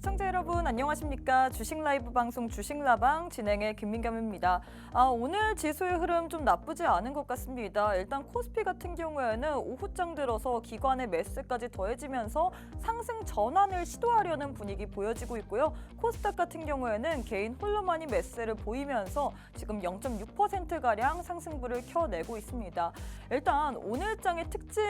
시청자 여러분 안녕하십니까? 주식 라이브 방송 주식라방 진행의 김민겸입니다. 오늘 지수의 흐름 좀 나쁘지 않은 것 같습니다. 일단 코스피 같은 경우에는 오후장 들어서 기관의 매수세까지 더해지면서 상승 전환을 시도하려는 분위기 보여지고 있고요. 코스닥 같은 경우에는 개인 홀로만이 매수세를 보이면서 지금 0.6%가량 상승부를 켜내고 있습니다. 일단 오늘장의 특징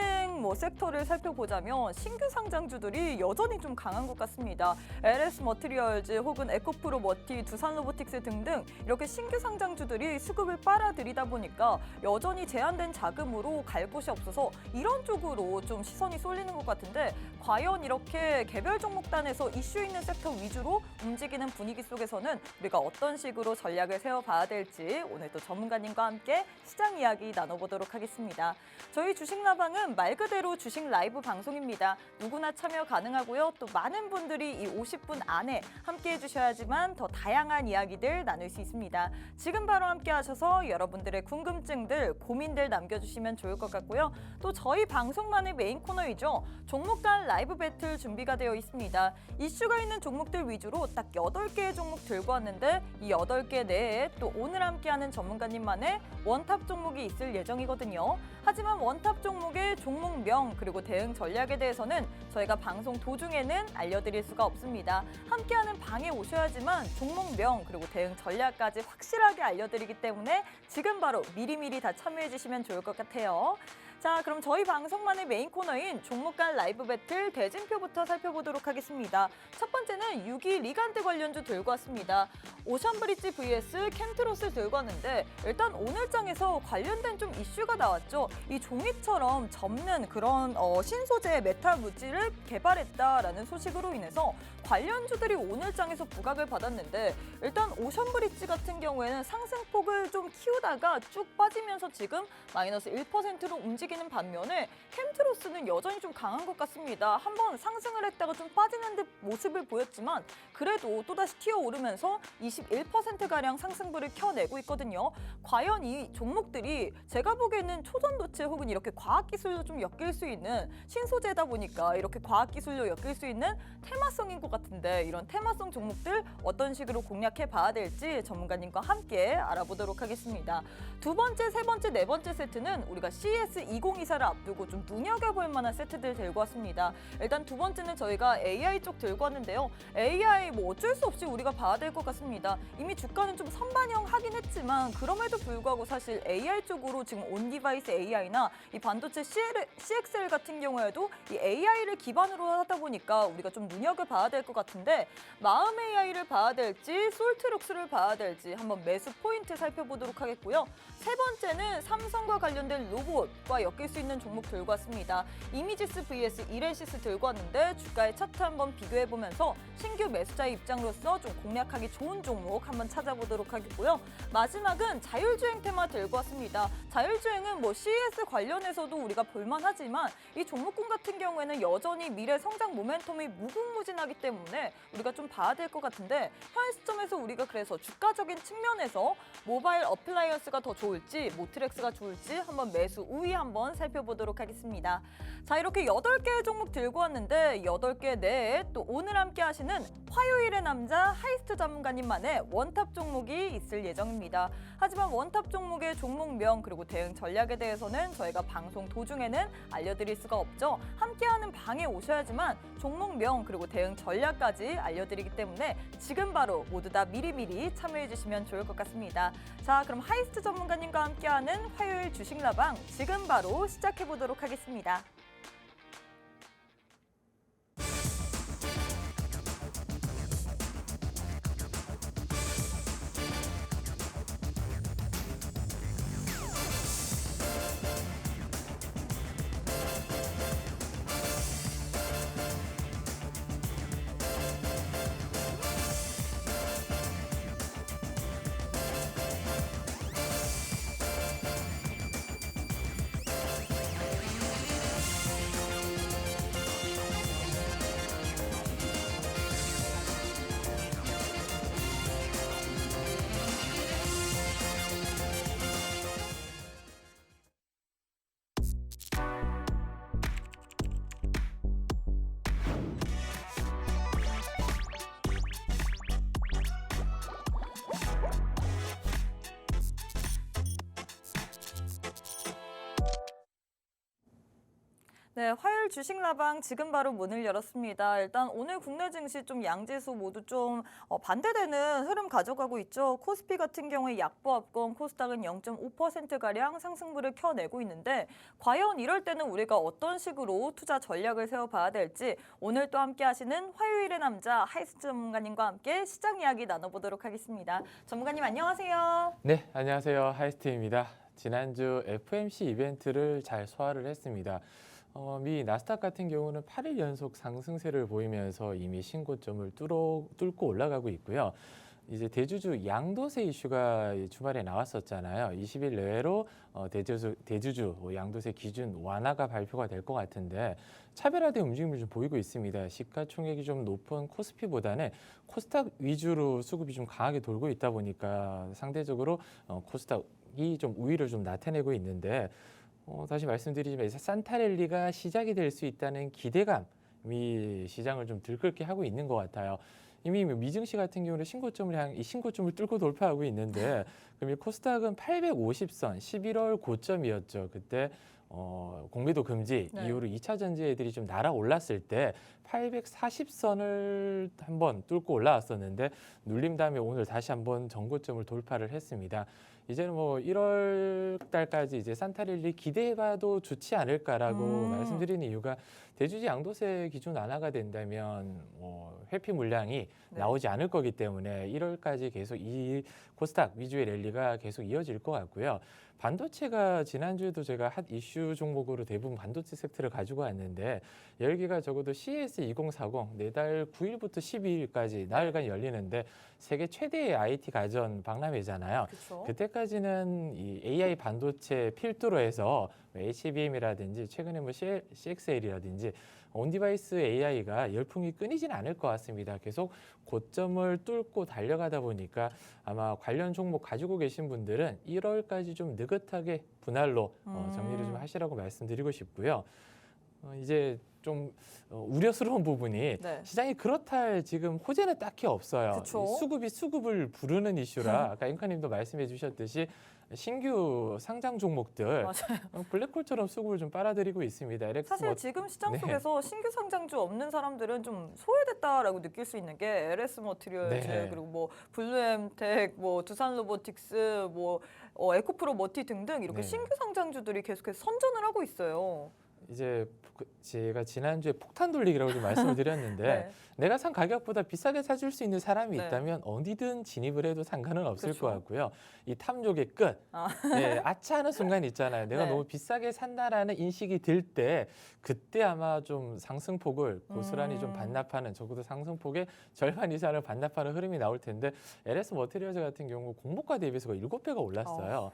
섹터를 살펴보자면 신규 상장주들이 여전히 좀 강한 것 같습니다. LS 머티리얼즈 혹은 에코프로 머티, 두산 로보틱스 등등 이렇게 신규 상장주들이 수급을 빨아들이다 보니까 여전히 제한된 자금으로 갈 곳이 없어서 이런 쪽으로 좀 시선이 쏠리는 것 같은데 과연 이렇게 개별 종목단에서 이슈 있는 섹터 위주로 움직이는 분위기 속에서는 우리가 어떤 식으로 전략을 세워봐야 될지 오늘 또 전문가님과 함께 시장 이야기 나눠보도록 하겠습니다. 저희 주식라방은 말 그대로 주식 라이브 방송입니다. 누구나 참여 가능하고요. 또 많은 분들이 이 50분 안에 함께 해주셔야지만 더 다양한 이야기들 나눌 수 있습니다. 지금 바로 함께 하셔서 여러분들의 궁금증들, 고민들 남겨주시면 좋을 것 같고요. 또 저희 방송만의 메인 코너이죠. 종목 간 라이브 배틀 준비가 되어 있습니다. 이슈가 있는 종목들 위주로 딱 8개의 종목 들고 왔는데 이 8개 내에 또 오늘 함께하는 전문가님만의 원탑 종목이 있을 예정이거든요. 하지만 원탑 종목의 종목명 그리고 대응 전략에 대해서는 저희가 방송 도중에는 알려드릴 수가 없습니다. 함께하는 방에 오셔야지만 종목명 그리고 대응 전략까지 확실하게 알려드리기 때문에 지금 바로 미리미리 다 참여해 주시면 좋을 것 같아요. 자, 그럼 저희 방송만의 메인 코너인 종목 간 라이브 배틀 대진표부터 살펴보도록 하겠습니다. 첫 번째는 6위 리간드 관련주 들고 왔습니다. 오션브리지 vs 캠트로스 들고 왔는데 일단 오늘장에서 관련된 좀 이슈가 나왔죠. 이 종이처럼 접는 그런 신소재 메탈 물질을 개발했다라는 소식으로 인해서 관련주들이 오늘장에서 부각을 받았는데 일단 오션브리지 같은 경우에는 상승폭을 좀 키우다가 쭉 빠지면서 지금 마이너스 1%로 움직이는 반면에 캠트로스는 여전히 좀 강한 것 같습니다. 한번 상승을 했다가 좀 빠지는 듯 모습을 보였지만 그래도 또다시 튀어오르면서 21%가량 상승부를 켜내고 있거든요. 과연 이 종목들이 제가 보기에는 초전도체 혹은 이렇게 과학기술로 좀 엮일 수 있는 신소재다 보니까 이렇게 과학기술로 엮일 수 있는 테마성인 것 같은데 이런 테마성 종목들 어떤 식으로 공략해 봐야 될지 전문가님과 함께 알아보도록 하겠습니다. 두 번째, 세 번째, 네 번째 세트는 우리가 CES 2024를 앞두고 좀 눈여겨볼 만한 세트들 들고 왔습니다. 일단 두 번째는 저희가 AI 쪽 들고 왔는데요. AI 어쩔 수 없이 우리가 봐야 될 것 같습니다. 이미 주가는 좀 선반영 하긴 했지만 그럼에도 불구하고 사실 AI 쪽으로 지금 온디바이스 AI나 이 반도체 CXL 같은 경우에도 이 AI를 기반으로 하다 보니까 우리가 좀 눈여겨봐야 될 것 같은데 마음 AI를 봐야 될지 솔트룩스를 봐야 될지 한번 매수 포인트 살펴보도록 하겠고요. 세 번째는 삼성과 관련된 로봇과 엮일 수 있는 종목 들고 왔습니다. 이미지스 vs 이렌시스 들고 왔는데 주가의 차트 한번 비교해보면서 신규 매수자의 입장으로서 좀 공략하기 좋은 종목 한번 찾아보도록 하겠고요. 마지막은 자율주행 테마 들고 왔습니다. 자율주행은 CES 관련해서도 우리가 볼만하지만 이 종목군 같은 경우에는 여전히 미래 성장 모멘텀이 무궁무진하기 때문에 우리가 좀 봐야 될 것 같은데 현 시점에서 우리가 그래서 주가적인 측면에서 모바일 어플라이언스가 더 좋을지 모트렉스가 좋을지 한번 매수 우위 한번 살펴보도록 하겠습니다. 자, 이렇게 8개의 종목 들고 왔는데 8개 내에 또 오늘 함께 하시는 화요일의 남자 하이스트 전문가님만의 원탑 종목이 있을 예정입니다. 하지만 원탑 종목의 종목명 그리고 대응 전략에 대해서는 저희가 방송 도중에는 알려드릴 수가 없죠. 함께하는 방에 오셔야지만 종목명 그리고 대응 전략까지 알려드리기 때문에 지금 바로 모두 다 미리미리 참여해 주시면 좋을 것 같습니다. 자, 그럼 하이스트 전문가님과 함께하는 화요일 주식라방 지금 바로 시작해 보도록 하겠습니다. 네, 화요일 주식 라방 지금 바로 문을 열었습니다. 일단 오늘 국내 증시 좀 양지수 모두 좀 반대되는 흐름 가져가고 있죠. 코스피 같은 경우에 약보합권, 코스닥은 0.5%가량 상승분을 켜내고 있는데 과연 이럴 때는 우리가 어떤 식으로 투자 전략을 세워봐야 될지 오늘 또 함께 하시는 화요일의 남자 하이스 전문가님과 함께 시장 이야기 나눠보도록 하겠습니다. 전문가님 안녕하세요. 네, 안녕하세요. 하이스트입니다. 지난주 FMC 이벤트를 잘 소화를 했습니다. 미 나스닥 같은 경우는 8일 연속 상승세를 보이면서 이미 신고점을 뚫고 올라가고 있고요. 이제 대주주 양도세 이슈가 주말에 나왔었잖아요. 20일 내외로 대주주 양도세 기준 완화가 발표가 될 것 같은데 차별화된 움직임을 좀 보이고 있습니다. 시가총액이 좀 높은 코스피보다는 코스닥 위주로 수급이 좀 강하게 돌고 있다 보니까 상대적으로 코스닥이 좀 우위를 좀 나타내고 있는데 다시 말씀드리지만 산타랠리가 시작이 될 수 있다는 기대감이 시장을 좀 들끓게 하고 있는 것 같아요. 이미 미증시 같은 경우는 신고점을 뚫고 돌파하고 있는데 그럼 이 코스닥은 850선 11월 고점이었죠. 그때 공매도 금지 이후로 2차 전지애들이 좀 날아올랐을 때 840선을 한번 뚫고 올라왔었는데 눌림 다음에 오늘 다시 한번 전고점을 돌파를 했습니다. 이제는 1월 달까지 이제 산타랠리 기대해봐도 좋지 않을까라고 말씀드리는 이유가 대주주 양도세 기준 완화가 된다면 회피 물량이 나오지 않을 거기 때문에 1월까지 계속 이 코스닥 위주의 랠리가 계속 이어질 것 같고요. 반도체가 지난주에도 제가 핫 이슈 종목으로 대부분 반도체 섹터를 가지고 왔는데 열기가 적어도 CES 2040 내달 9일부터 12일까지 나흘간 열리는데 세계 최대의 IT 가전 박람회잖아요. 그쵸? 그때까지는 이 AI 반도체 필두로 해서 HBM이라든지 최근에 CXL이라든지 온디바이스 AI가 열풍이 끊이진 않을 것 같습니다. 계속 고점을 뚫고 달려가다 보니까 아마 관련 종목 가지고 계신 분들은 1월까지 좀 느긋하게 분할로 정리를 좀 하시라고 말씀드리고 싶고요. 이제 좀 우려스러운 부분이 시장이 그렇다 할 지금 호재는 딱히 없어요. 수급이 수급을 부르는 이슈라 아까 앵커님도 말씀해 주셨듯이 신규 상장 종목들 블랙홀처럼 수급을 좀 빨아들이고 있습니다. 사실 지금 시장 속에서 신규 상장주 없는 사람들은 좀 소외됐다라고 느낄 수 있는 게 LS 머티리얼즈 그리고 블루엠텍, 두산로보틱스, 에코프로 머티 등등 이렇게 신규 상장주들이 계속해서 선전을 하고 있어요. 이제 제가 지난주에 폭탄 돌리기라고 좀 말씀을 드렸는데 내가 산 가격보다 비싸게 사줄 수 있는 사람이 있다면 어디든 진입을 해도 상관은 없을 것 같고요. 이 탐욕의 끝, 아차하는 순간 있잖아요. 내가 너무 비싸게 산다라는 인식이 들 때 그때 아마 좀 상승폭을 고스란히 좀 반납하는 적어도 상승폭의 절반 이상을 반납하는 흐름이 나올 텐데 LS 머티리얼즈 같은 경우 공모가 대비해서 7배가 올랐어요.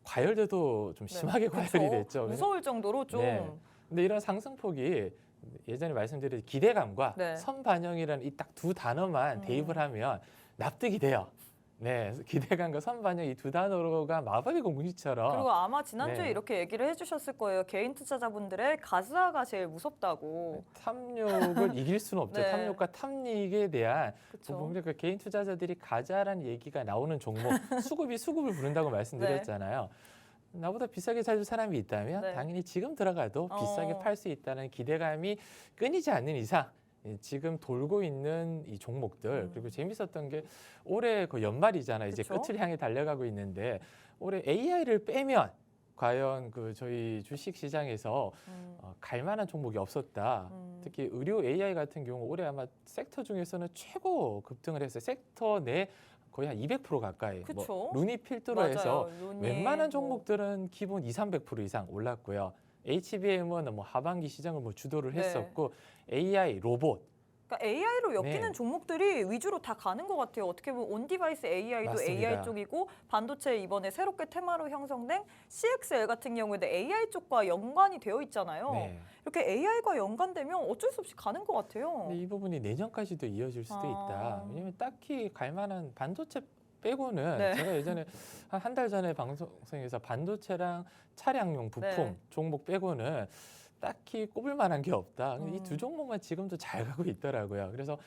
과열돼도 좀 심하게 과열이 됐죠. 무서울 정도로 좀. 근데 이런 상승폭이 예전에 말씀드린 기대감과 선반영이라는 이 딱 두 단어만 대입을 하면 납득이 돼요. 기대감과 선반영 이 두 단어가 마법의 공식처럼. 그리고 아마 지난주에 이렇게 얘기를 해주셨을 거예요. 개인 투자자분들의 가즈아가 제일 무섭다고. 탐욕을 이길 수는 없죠. 탐욕과 탐닉에 대한 그러니까 개인 투자자들이 가자라는 얘기가 나오는 종목 수급을 부른다고 말씀드렸잖아요. 나보다 비싸게 사줄 사람이 있다면 당연히 지금 들어가도 비싸게 팔 수 있다는 기대감이 끊이지 않는 이상 지금 돌고 있는 이 종목들 그리고 재밌었던 게 올해 그 연말이잖아요. 이제 끝을 향해 달려가고 있는데 올해 AI를 빼면 과연 저희 주식 시장에서 갈 만한 종목이 없었다. 특히 의료 AI 같은 경우 올해 아마 섹터 중에서는 최고 급등을 했어요. 섹터 내 거의 한 200% 가까이. 루니 필두로 해서 웬만한 종목들은 기본 200~300% 이상 올랐고요. HBM은 하반기 시장을 주도를 했었고 AI, 로봇. 그러니까 AI로 엮이는 종목들이 위주로 다 가는 것 같아요. 어떻게 보면 온디바이스 AI도 맞습니다. AI 쪽이고 반도체 이번에 새롭게 테마로 형성된 CXL 같은 경우에도 AI 쪽과 연관이 되어 있잖아요. 이렇게 AI가 연관되면 어쩔 수 없이 가는 것 같아요. 이 부분이 내년까지도 이어질 수도 있다. 왜냐하면 딱히 갈 만한 반도체 빼고는 제가 예전에 한 달 전에 방송에서 반도체랑 차량용 부품 종목 빼고는 딱히 꼽을 만한 게 없다. 이 두 종목만 지금도 잘 가고 있더라고요. 그래서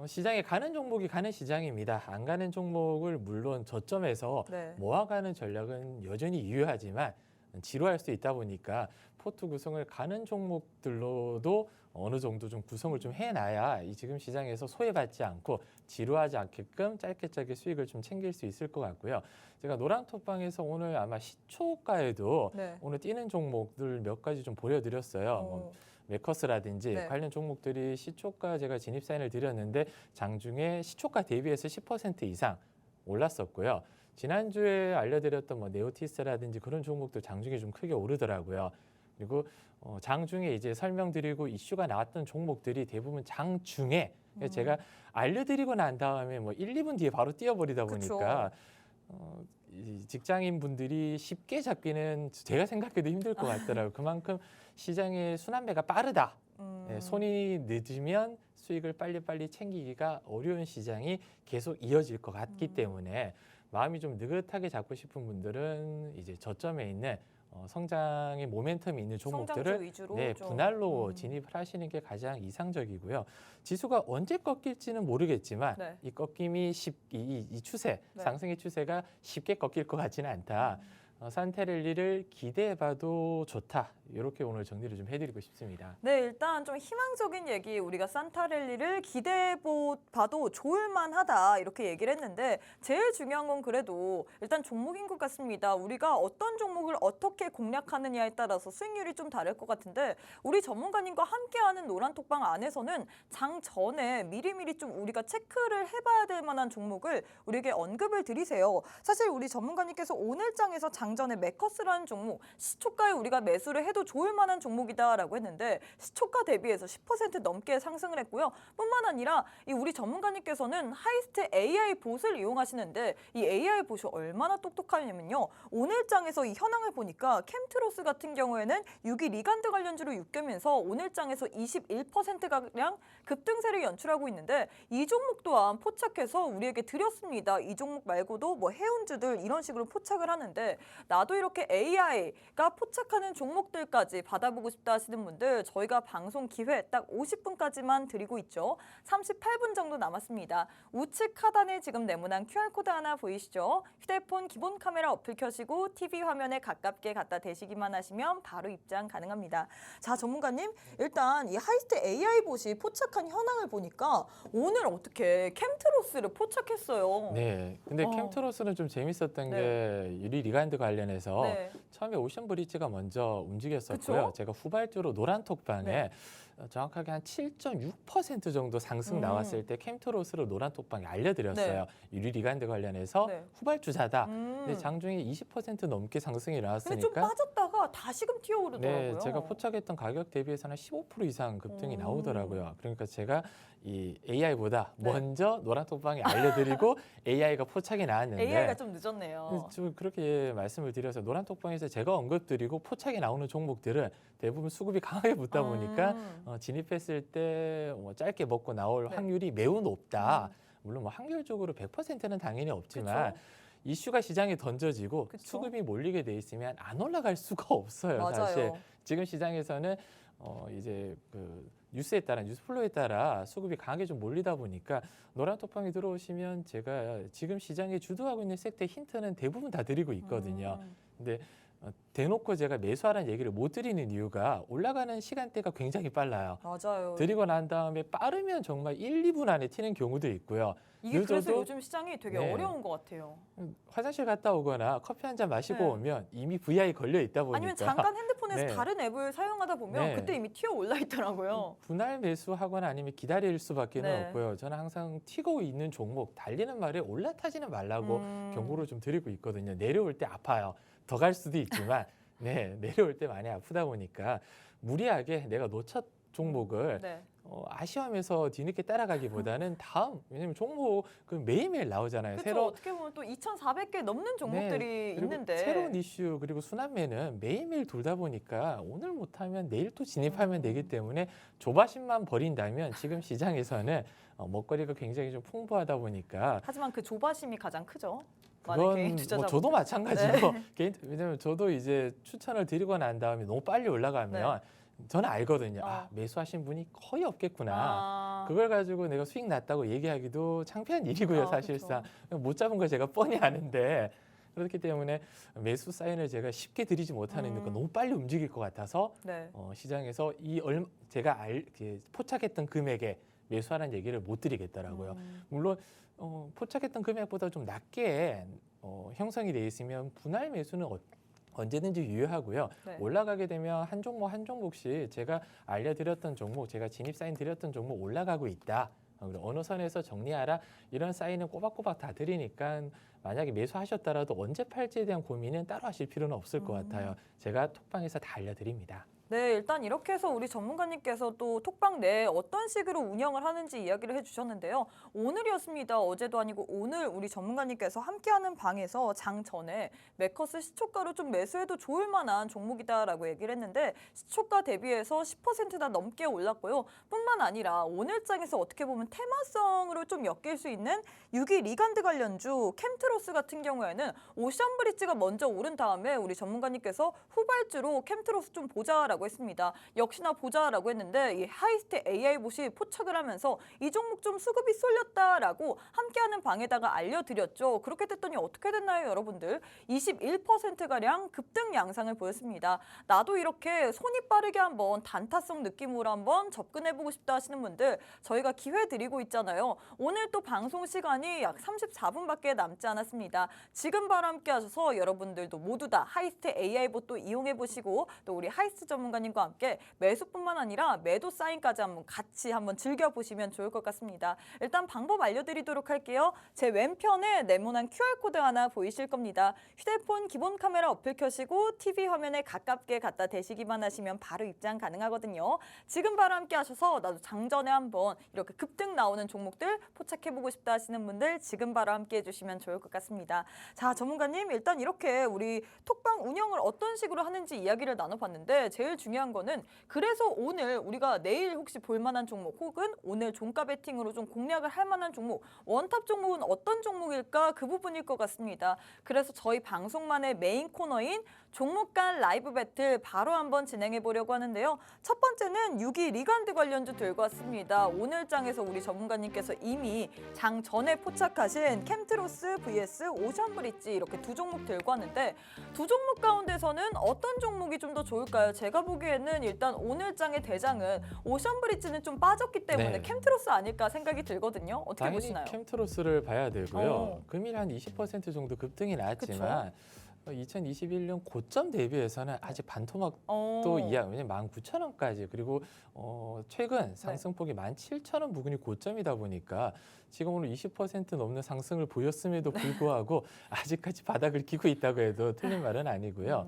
시장에 가는 종목이 가는 시장입니다. 안 가는 종목을 물론 저점에서 모아가는 전략은 여전히 유효하지만 지루할 수 있다 보니까 포트 구성을 가는 종목들로도 어느 정도 좀 구성을 좀 해놔야 이 지금 시장에서 소외받지 않고 지루하지 않게끔 짧게 수익을 좀 챙길 수 있을 것 같고요. 제가 노란톡방에서 오늘 아마 시초가에도 네. 오늘 뛰는 종목들 몇 가지 좀 보여드렸어요. 뭐 메커스라든지 네. 관련 종목들이 시초가 제가 진입 사인을 드렸는데 장중에 시초가 대비해서 10% 이상 올랐었고요. 지난주에 알려드렸던 뭐 네오티스라든지 그런 종목도 장중에 좀 크게 오르더라고요. 그리고 장중에 이제 설명드리고 이슈가 나왔던 종목들이 대부분 장중에 제가 알려드리고 난 다음에 뭐 1, 2분 뒤에 바로 뛰어버리다 보니까 이 직장인 분들이 쉽게 잡기는 제가 생각해도 힘들 것 같더라고요. 그만큼 시장의 순환매가 빠르다. 네, 손이 늦으면 수익을 빨리빨리 챙기기가 어려운 시장이 계속 이어질 것 같기 때문에 마음이 좀 느긋하게 잡고 싶은 분들은 이제 저점에 있는 성장의 모멘텀이 있는 종목들을 위주로 네, 좀. 분할로 진입을 하시는 게 가장 이상적이고요. 지수가 언제 꺾일지는 모르겠지만 네. 이 꺾임이 이 추세, 네. 상승의 추세가 쉽게 꺾일 것 같지는 않다. 산타랠리를 기대해봐도 좋다. 이렇게 오늘 정리를 좀 해드리고 싶습니다. 네, 일단 좀 희망적인 얘기, 우리가 산타랠리를 기대해봐도 좋을만하다 이렇게 얘기를 했는데 제일 중요한 건 그래도 일단 종목인 것 같습니다. 우리가 어떤 종목을 어떻게 공략하느냐에 따라서 수익률이 좀 다를 것 같은데 우리 전문가님과 함께하는 노란톡방 안에서는 장 전에 미리미리 좀 우리가 체크를 해봐야 될 만한 종목을 우리에게 언급을 드리세요. 사실 우리 전문가님께서 오늘 장에서 장전에 메커스라는 종목, 시초가에 우리가 매수를 해도 좋을 만한 종목이다라고 했는데 시초가 대비해서 10% 넘게 상승을 했고요. 뿐만 아니라 이 우리 전문가님께서는 하이스트 AI 봇을 이용하시는데 이 AI 봇이 얼마나 똑똑하냐면요. 오늘 장에서 이 현황을 보니까 캠트로스 같은 경우에는 6일 리간드 관련주로 육결면서 오늘 장에서 21%가량 급등세를 연출하고 있는데 이 종목 또한 포착해서 우리에게 드렸습니다. 이 종목 말고도 뭐 해운주들 이런 식으로 포착을 하는데 나도 이렇게 AI가 포착하는 종목들까지 받아보고 싶다 하시는 분들 저희가 방송 기회 딱 50분까지만 드리고 있죠. 38분 정도 남았습니다. 우측 하단에 지금 네모난 QR코드 하나 보이시죠? 휴대폰 기본 카메라 어플 켜시고 TV 화면에 가깝게 갖다 대시기만 하시면 바로 입장 가능합니다. 자, 전문가님, 일단 이 하이스트 AI 봇이 포착한 현황을 보니까 오늘 어떻게 캠트로스를 포착했어요. 네, 근데 캠트로스는 좀 재밌었던 게 유리 리간드 관련해서 네. 처음에 오션 브릿지가 먼저 움직였었고요. 그쵸? 제가 후발주로 노란톡방에 네. 정확하게 한 7.6% 정도 상승 나왔을 때 캠트로스를 노란톡방에 알려드렸어요. 유리 리간드 관련해서 네. 후발주자다. 근데 장중에 20% 넘게 상승이 근데 좀 나왔으니까 빠졌다가 다시금 튀어오르더라고요. 네, 제가 포착했던 가격 대비해서는 15% 이상 급등이 나오더라고요. 그러니까 제가 이 AI보다 네. 먼저 노란톡방에 알려드리고 AI가 포착이 나왔는데 AI가 좀 늦었네요. 좀 그렇게 말씀을 드려서 노란톡방에서 제가 언급드리고 포착이 나오는 종목들은 대부분 수급이 강하게 붙다 보니까 진입했을 때 뭐 짧게 먹고 나올 네. 확률이 매우 높다. 물론 뭐 확률적으로 100%는 당연히 없지만 그쵸? 이슈가 시장에 던져지고 그쵸? 수급이 몰리게 돼 있으면 안 올라갈 수가 없어요. 사실 맞아요. 지금 시장에서는 이제 그 뉴스에 따라 뉴스 플로우에 따라 수급이 강하게 좀 몰리다 보니까 노란톡방에 들어오시면 제가 지금 시장에 주도하고 있는 섹터 힌트는 대부분 다 드리고 있거든요. 근데 대놓고 제가 매수하라는 얘기를 못 드리는 이유가 올라가는 시간대가 굉장히 빨라요. 맞아요. 드리고 난 다음에 빠르면 정말 1, 2분 안에 튀는 경우도 있고요. 이게 그래서 늦어도 요즘 시장이 되게 네. 어려운 것 같아요. 화장실 갔다 오거나 커피 한 잔 마시고 네. 오면 이미 VI 걸려 있다 보니까 아니면 잠깐 핸드폰에서 네. 다른 앱을 사용하다 보면 네. 그때 이미 튀어 올라 있더라고요. 분할 매수하거나 아니면 기다릴 수밖에 네. 없고요. 저는 항상 튀고 있는 종목 달리는 말에 올라타지는 말라고 경고를 좀 드리고 있거든요. 내려올 때 아파요. 더 갈 수도 있지만 네, 내려올 때 많이 아프다 보니까 무리하게 내가 놓쳤 종목을 네. 아쉬워하면서 뒤늦게 따라가기보다는 다음, 왜냐면 종목 그 매일매일 나오잖아요. 그렇죠. 어떻게 보면 또 2,400개 넘는 종목들이 네, 그리고 있는데 새로운 이슈 그리고 순환매는 매일매일 돌다 보니까 오늘 못하면 내일 또 진입하면 되기 때문에 조바심만 버린다면 지금 시장에서는 먹거리가 굉장히 좀 풍부하다 보니까 하지만 그 조바심이 가장 크죠. 만약 그건 개인 뭐 투자자보다. 저도 마찬가지로 왜냐면 저도 이제 추천을 드리고 난 다음에 너무 빨리 올라가면 저는 알거든요. 아, 매수하신 분이 거의 없겠구나. 그걸 가지고 내가 수익 났다고 얘기하기도 창피한 일이고요, 사실상. 못 잡은 걸 제가 뻔히 아는데 그렇기 때문에 매수 사인을 제가 쉽게 드리지 못하는 이유가 너무 빨리 움직일 것 같아서 네. 시장에서 제가 포착했던 금액에 매수하라는 얘기를 못 드리겠더라고요. 물론 포착했던 금액보다 좀 낮게 형성이 돼 있으면 분할 매수는 언제든지 유효하고요. 네. 올라가게 되면 한 종목씩 제가 알려드렸던 종목, 제가 진입 사인 드렸던 종목 올라가고 있다. 그리고 어느 선에서 정리하라. 이런 사인은 꼬박꼬박 다 드리니까 만약에 매수하셨더라도 언제 팔지에 대한 고민은 따로 하실 필요는 없을 것 같아요. 제가 톡방에서 다 알려드립니다. 네, 일단 이렇게 해서 우리 전문가님께서 또 톡방 내에 어떤 식으로 운영을 하는지 이야기를 해주셨는데요. 오늘이었습니다. 어제도 아니고 오늘 우리 전문가님께서 함께하는 방에서 장 전에 매커스 시초가로 좀 매수해도 좋을 만한 종목이다라고 얘기를 했는데 시초가 대비해서 10%나 넘게 올랐고요. 뿐만 아니라 오늘 장에서 어떻게 보면 테마성으로 좀 엮일 수 있는 6위 리간드 관련주 캠트로스 같은 경우에는 오션브리지가 먼저 오른 다음에 우리 전문가님께서 후발주로 캠트로스 좀 보자라고 했습니다. 역시나 보자라고 했는데 이 하이스트 AI봇이 포착을 하면서 이 종목 좀 수급이 쏠렸다라고 함께하는 방에다가 알려드렸죠. 그렇게 됐더니 어떻게 됐나요, 여러분들? 21%가량 급등 양상을 보였습니다. 나도 이렇게 손이 빠르게 한번 단타성 느낌으로 한번 접근해보고 싶다 하시는 분들 저희가 기회 드리고 있잖아요. 오늘 또 방송 시간이 약 34분밖에 남지 않았습니다. 지금 바로 함께 하셔서 여러분들도 모두 다 하이스트 AI봇도 이용해보시고 또 우리 하이스트 전문가님과 함께 매수뿐만 아니라 매도 사인까지 한번 즐겨보시면 좋을 것 같습니다. 일단 방법 알려드리도록 할게요. 제 왼편에 네모난 QR코드 하나 보이실 겁니다. 휴대폰 기본 카메라 어플 켜시고 TV 화면에 가깝게 갖다 대시기만 하시면 바로 입장 가능하거든요. 지금 바로 함께 하셔서 나도 장전에 한번 이렇게 급등 나오는 종목들 포착해보고 싶다 하시는 분들 지금 바로 함께 해주시면 좋을 것 같습니다. 자, 전문가님 일단 이렇게 우리 톡방 운영을 어떤 식으로 하는지 이야기를 나눠봤는데 제일 중요한 거는 그래서 오늘 우리가 내일 혹시 볼만한 종목 혹은 오늘 종가 베팅으로 좀 공략을 할 만한 종목 원탑 종목은 어떤 종목일까 그 부분일 것 같습니다. 그래서 저희 방송만의 메인 코너인 종목 간 라이브 배틀 바로 한번 진행해 보려고 하는데요. 첫 번째는 6위 리간드 관련주 들고 왔습니다. 오늘 장에서 우리 전문가님께서 이미 장 전에 포착하신 캠트로스 vs 오션브리지 이렇게 두 종목 들고 왔는데 두 종목 가운데서는 어떤 종목이 좀 더 좋을까요? 제가 보기에는 일단 오늘 장의 대장은 오션브리지는 좀 빠졌기 때문에 네. 캠트로스 아닐까 생각이 들거든요. 어떻게 당연히 보시나요? 캠트로스를 봐야 되고요. 금일 한 20% 정도 급등이 나왔지만 2021년 고점 대비해서는 아직 반토막도 이하, 왜냐면 19,000원까지 그리고 최근 상승폭이 17,000원 부근이 고점이다 보니까 지금 오늘 20% 넘는 상승을 보였음에도 불구하고 아직까지 바닥을 기고 있다고 해도 틀린 말은 아니고요.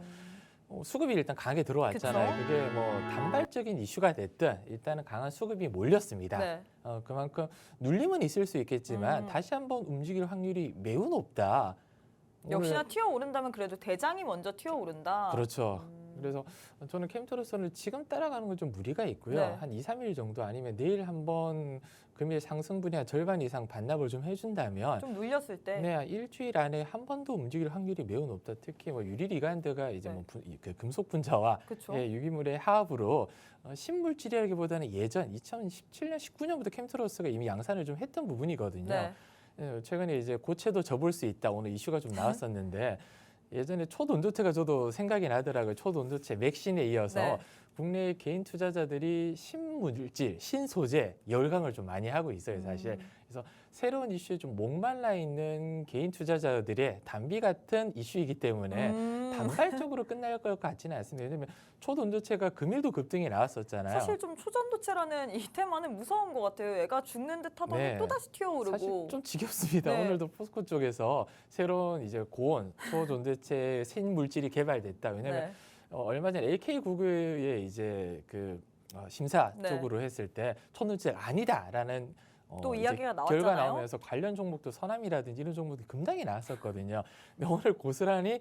수급이 일단 강하게 들어왔잖아요. 그쵸? 그게 뭐 단발적인 이슈가 됐든 일단은 강한 수급이 몰렸습니다. 네. 그만큼 눌림은 있을 수 있겠지만 다시 한번 움직일 확률이 매우 높다. 역시나 튀어오른다면 그래도 대장이 먼저 튀어오른다. 그렇죠. 그래서 저는 캠트로스를 지금 따라가는 건 좀 무리가 있고요. 네. 한 2, 3일 정도 아니면 내일 한번 금일 상승분이 한 절반 이상 반납을 좀 해준다면 좀 눌렸을 때. 네, 일주일 안에 한 번 더 움직일 확률이 매우 높다. 특히 뭐 유리리간드가 이제 네. 그 금속 분자와 그쵸? 유기물의 화합으로 신물질이라기보다는 예전 2017년, 19년부터 캠트로스가 이미 양산을 좀 했던 부분이거든요. 네. 최근에 이제 고체도 접을 수 있다. 오늘 이슈가 좀 나왔었는데 예전에 초돈도체가 저도 생각이 나더라고요. 초돈도체 맥신에 이어서 네. 국내 개인 투자자들이 신물질, 신소재 열강을 좀 많이 하고 있어요, 사실. 그래서 새로운 이슈에 좀 목말라 있는 개인 투자자들의 단비 같은 이슈이기 때문에 단발적으로 끝날 것 같지는 않습니다. 왜냐하면 초돈도체가 금일도 급등이 나왔었잖아요. 사실 좀 초전도체라는 이 테마는 무서운 것 같아요. 얘가 죽는 듯 하더니 네. 또다시 튀어오르고. 사실 좀 지겹습니다. 네. 오늘도 포스코 쪽에서 새로운 이제 고온 초전도체 신물질이 개발됐다. 왜냐하면 네. 얼마 전에 LK구그의 이제 그 심사 네. 쪽으로 했을 때 초전도체 아니다라는 또 이제 이야기가 결과 나왔잖아요. 나오면서 관련 종목도 서남이라든지 이런 종목들이 급등이 나왔었거든요. 근데 오늘 고스란히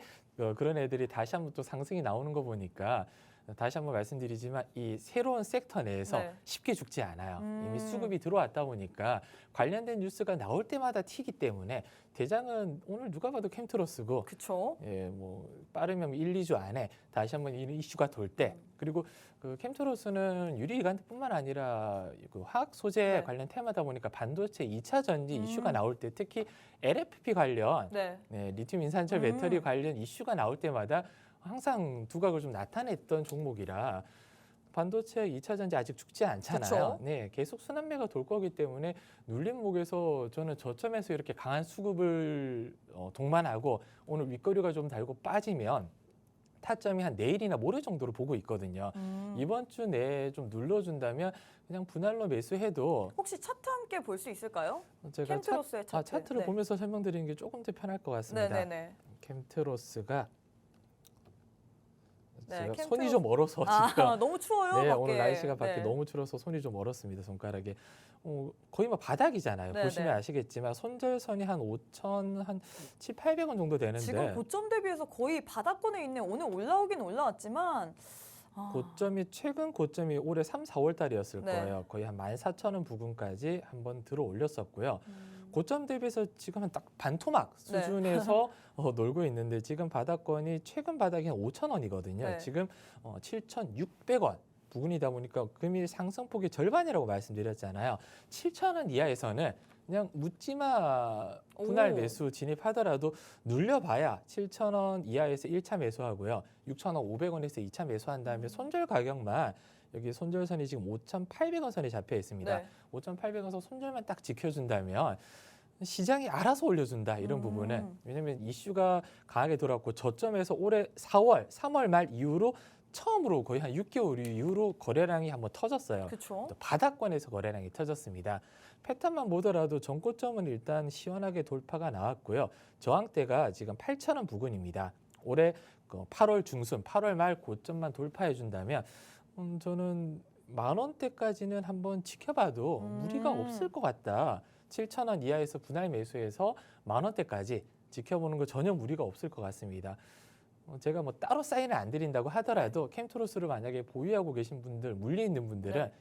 그런 애들이 다시 한번 또 상승이 나오는 거 보니까 다시 한번 말씀드리지만 이 새로운 섹터 내에서 네. 쉽게 죽지 않아요. 이미 수급이 들어왔다 보니까 관련된 뉴스가 나올 때마다 튀기 때문에 대장은 오늘 누가 봐도 캠트로스고 그쵸? 뭐 빠르면 1, 2주 안에 다시 한번 이 이슈가 돌 때 그리고 그 캠트로스는 유리기관뿐만 아니라 그 화학 소재 네. 관련 테마다 보니까 반도체 2차 전지 이슈가 나올 때 특히 LFP 관련 네. 리튬 인산철 배터리 관련 이슈가 나올 때마다 항상 두각을 좀 나타냈던 종목이라 반도체 2차 전지 아직 죽지 않잖아요. 그쵸? 네, 계속 순환매가 돌 거기 때문에 눌림목에서 저는 저점에서 이렇게 강한 수급을 동반하고 오늘 윗거리가 좀 달고 빠지면 타점이 한 내일이나 모레 정도로 보고 있거든요. 이번 주 내에 좀 눌러준다면 그냥 분할로 매수해도 혹시 차트 함께 볼 수 있을까요? 제가 캠트로스의 차트. 차트를 네. 보면서 설명드리는 게 조금 더 편할 것 같습니다. 네네네. 캠트로스가 네, 제가 캠트로스. 손이 좀 멀어서 지금 너무 추워요. 네, 밖에. 오늘 날씨가 밖에 네. 너무 추워서 손이 좀 멀었습니다. 손가락에. 거의 뭐 바닥이잖아요. 네, 보시면 네. 아시겠지만 손절선이 한 5천 한 7, 800원 정도 되는데 지금 고점 대비해서 거의 바닥권에 있네. 오늘 올라오긴 올라왔지만 최근 고점이 올해 3, 4월 달이었을 네. 거예요. 거의 한 14,000원 부근까지 한번 들어 올렸었고요. 고점 대비해서 지금은 딱 반토막 네. 수준에서 놀고 있는데 지금 바닥권이 최근 바닥이 한 5,000원이거든요. 네. 지금 7,600원 부근이다 보니까 금일 상승폭의 절반이라고 말씀드렸잖아요. 7,000원 이하에서는 그냥 묻지마 분할 오. 매수 진입하더라도 눌려봐야 7,000원 이하에서 1차 매수하고요. 6,500원에서 2차 매수한 다음에 손절 가격만 여기 손절선이 지금 5,800원 선에 잡혀 있습니다. 네. 5,800원에서 손절만 딱 지켜준다면 시장이 알아서 올려준다 이런 부분은 왜냐하면 이슈가 강하게 돌았고 저점에서 올해 4월, 3월 말 이후로 처음으로 거의 한 6개월 이후로 거래량이 한번 터졌어요. 그렇죠. 또 바닥권에서 거래량이 터졌습니다. 패턴만 보더라도 전고점은 일단 시원하게 돌파가 나왔고요. 저항대가 지금 8,000원 부근입니다. 올해 8월 중순, 8월 말 고점만 돌파해 준다면 저는 10,000원대까지는 한번 지켜봐도 무리가 없을 것 같다. 7,000원 이하에서 분할 매수해서 10,000원대까지 지켜보는 거 전혀 무리가 없을 것 같습니다. 제가 뭐 따로 사인을 안 드린다고 하더라도 캠트로스를 만약에 보유하고 계신 분들, 물리 있는 분들은 네.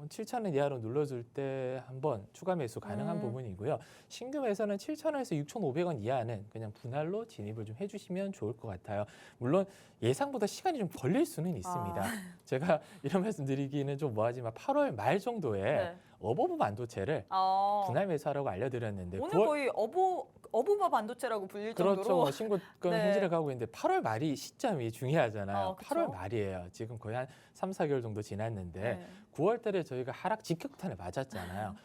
7,000원 이하로 눌러줄 때 한번 추가 매수 가능한 부분이고요. 신규 매수는 7,000원에서 6,500원 이하는 그냥 분할로 진입을 좀 해주시면 좋을 것 같아요. 물론 예상보다 시간이 좀 걸릴 수는 있습니다. 제가 이런 말씀 드리기는 좀 뭐하지만 8월 말 정도에 네. 어버브 반도체를 분할 매수하라고 알려드렸는데 오늘 9월 거의 어부바 반도체라고 불릴 그렇죠. 정도로 뭐 신고가 네. 행진을 가고 있는데 8월 말이 시점이 중요하잖아요. 그쵸? 8월 말이에요. 지금 거의 한 3, 4개월 정도 지났는데 네. 9월 달에 저희가 하락 직격탄을 맞았잖아요.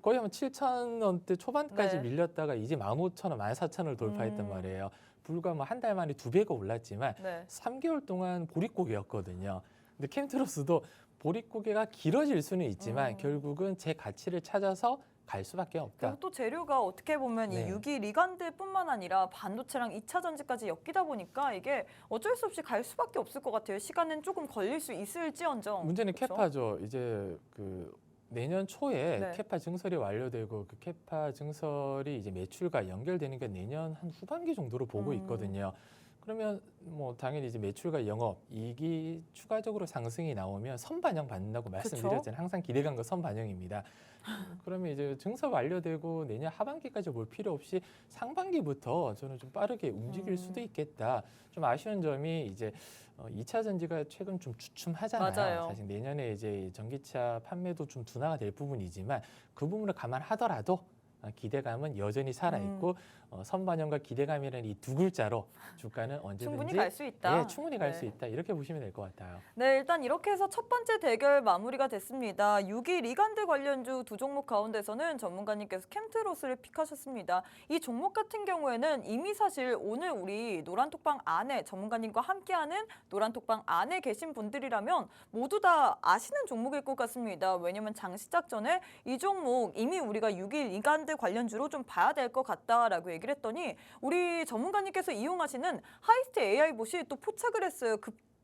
거의 한 7,000원대 초반까지 네. 밀렸다가 이제 15,000원, 14,000원을 돌파했단 말이에요. 불과 뭐 한 달 만에 2배가 올랐지만 네. 3개월 동안 보릿고개였거든요. 근데 캠트로스도 보릿고개가 길어질 수는 있지만 결국은 제 가치를 찾아서 갈 수밖에 없다. 그리고 또 재료가 어떻게 보면 네. 이 유기 리간드뿐만 아니라 반도체랑 2차 전지까지 엮이다 보니까 이게 어쩔 수 없이 갈 수밖에 없을 것 같아요. 시간은 조금 걸릴 수 있을지언정. 문제는 그렇죠? 캐파죠. 이제 그 내년 초에 네. 캐파 증설이 완료되고 그 캐파 증설이 이제 매출과 연결되는 게 내년 한 후반기 정도로 보고 있거든요. 그러면 뭐 당연히 이제 매출과 영업 이익이 추가적으로 상승이 나오면 선반영 받는다고 말씀드렸잖아요. 항상 기대감과 선반영입니다. 그러면 이제 증설 완료되고 내년 하반기까지 볼 필요 없이 상반기부터 저는 좀 빠르게 움직일 수도 있겠다. 좀 아쉬운 점이 이제 2차 전지가 최근 좀 주춤하잖아요. 맞아요. 사실 내년에 이제 전기차 판매도 좀 둔화가 될 부분이지만 그 부분을 감안하더라도 기대감은 여전히 살아있고 선반영과 기대감이라는 이 두 글자로 주가는 언제든지 충분히 갈 수 있다. 예, 충분히 갈 네. 수 있다. 이렇게 보시면 될 것 같아요. 네, 일단 이렇게 해서 첫 번째 대결 마무리가 됐습니다. 6위 리간드 관련주 두 종목 가운데서는 전문가님께서 캠트로스를 픽하셨습니다. 이 종목 같은 경우에는 이미 사실 오늘 우리 노란톡방 안에 전문가님과 함께하는 노란톡방 안에 계신 분들이라면 모두 다 아시는 종목일 것 같습니다. 왜냐면 장 시작 전에 이 종목 이미 우리가 6위 리간드 관련주로 좀 봐야 될 것 같다라고 얘기를 했더니 우리 전문가님께서 이용하시는 하이스트 AI봇이 또 포착을 했어요.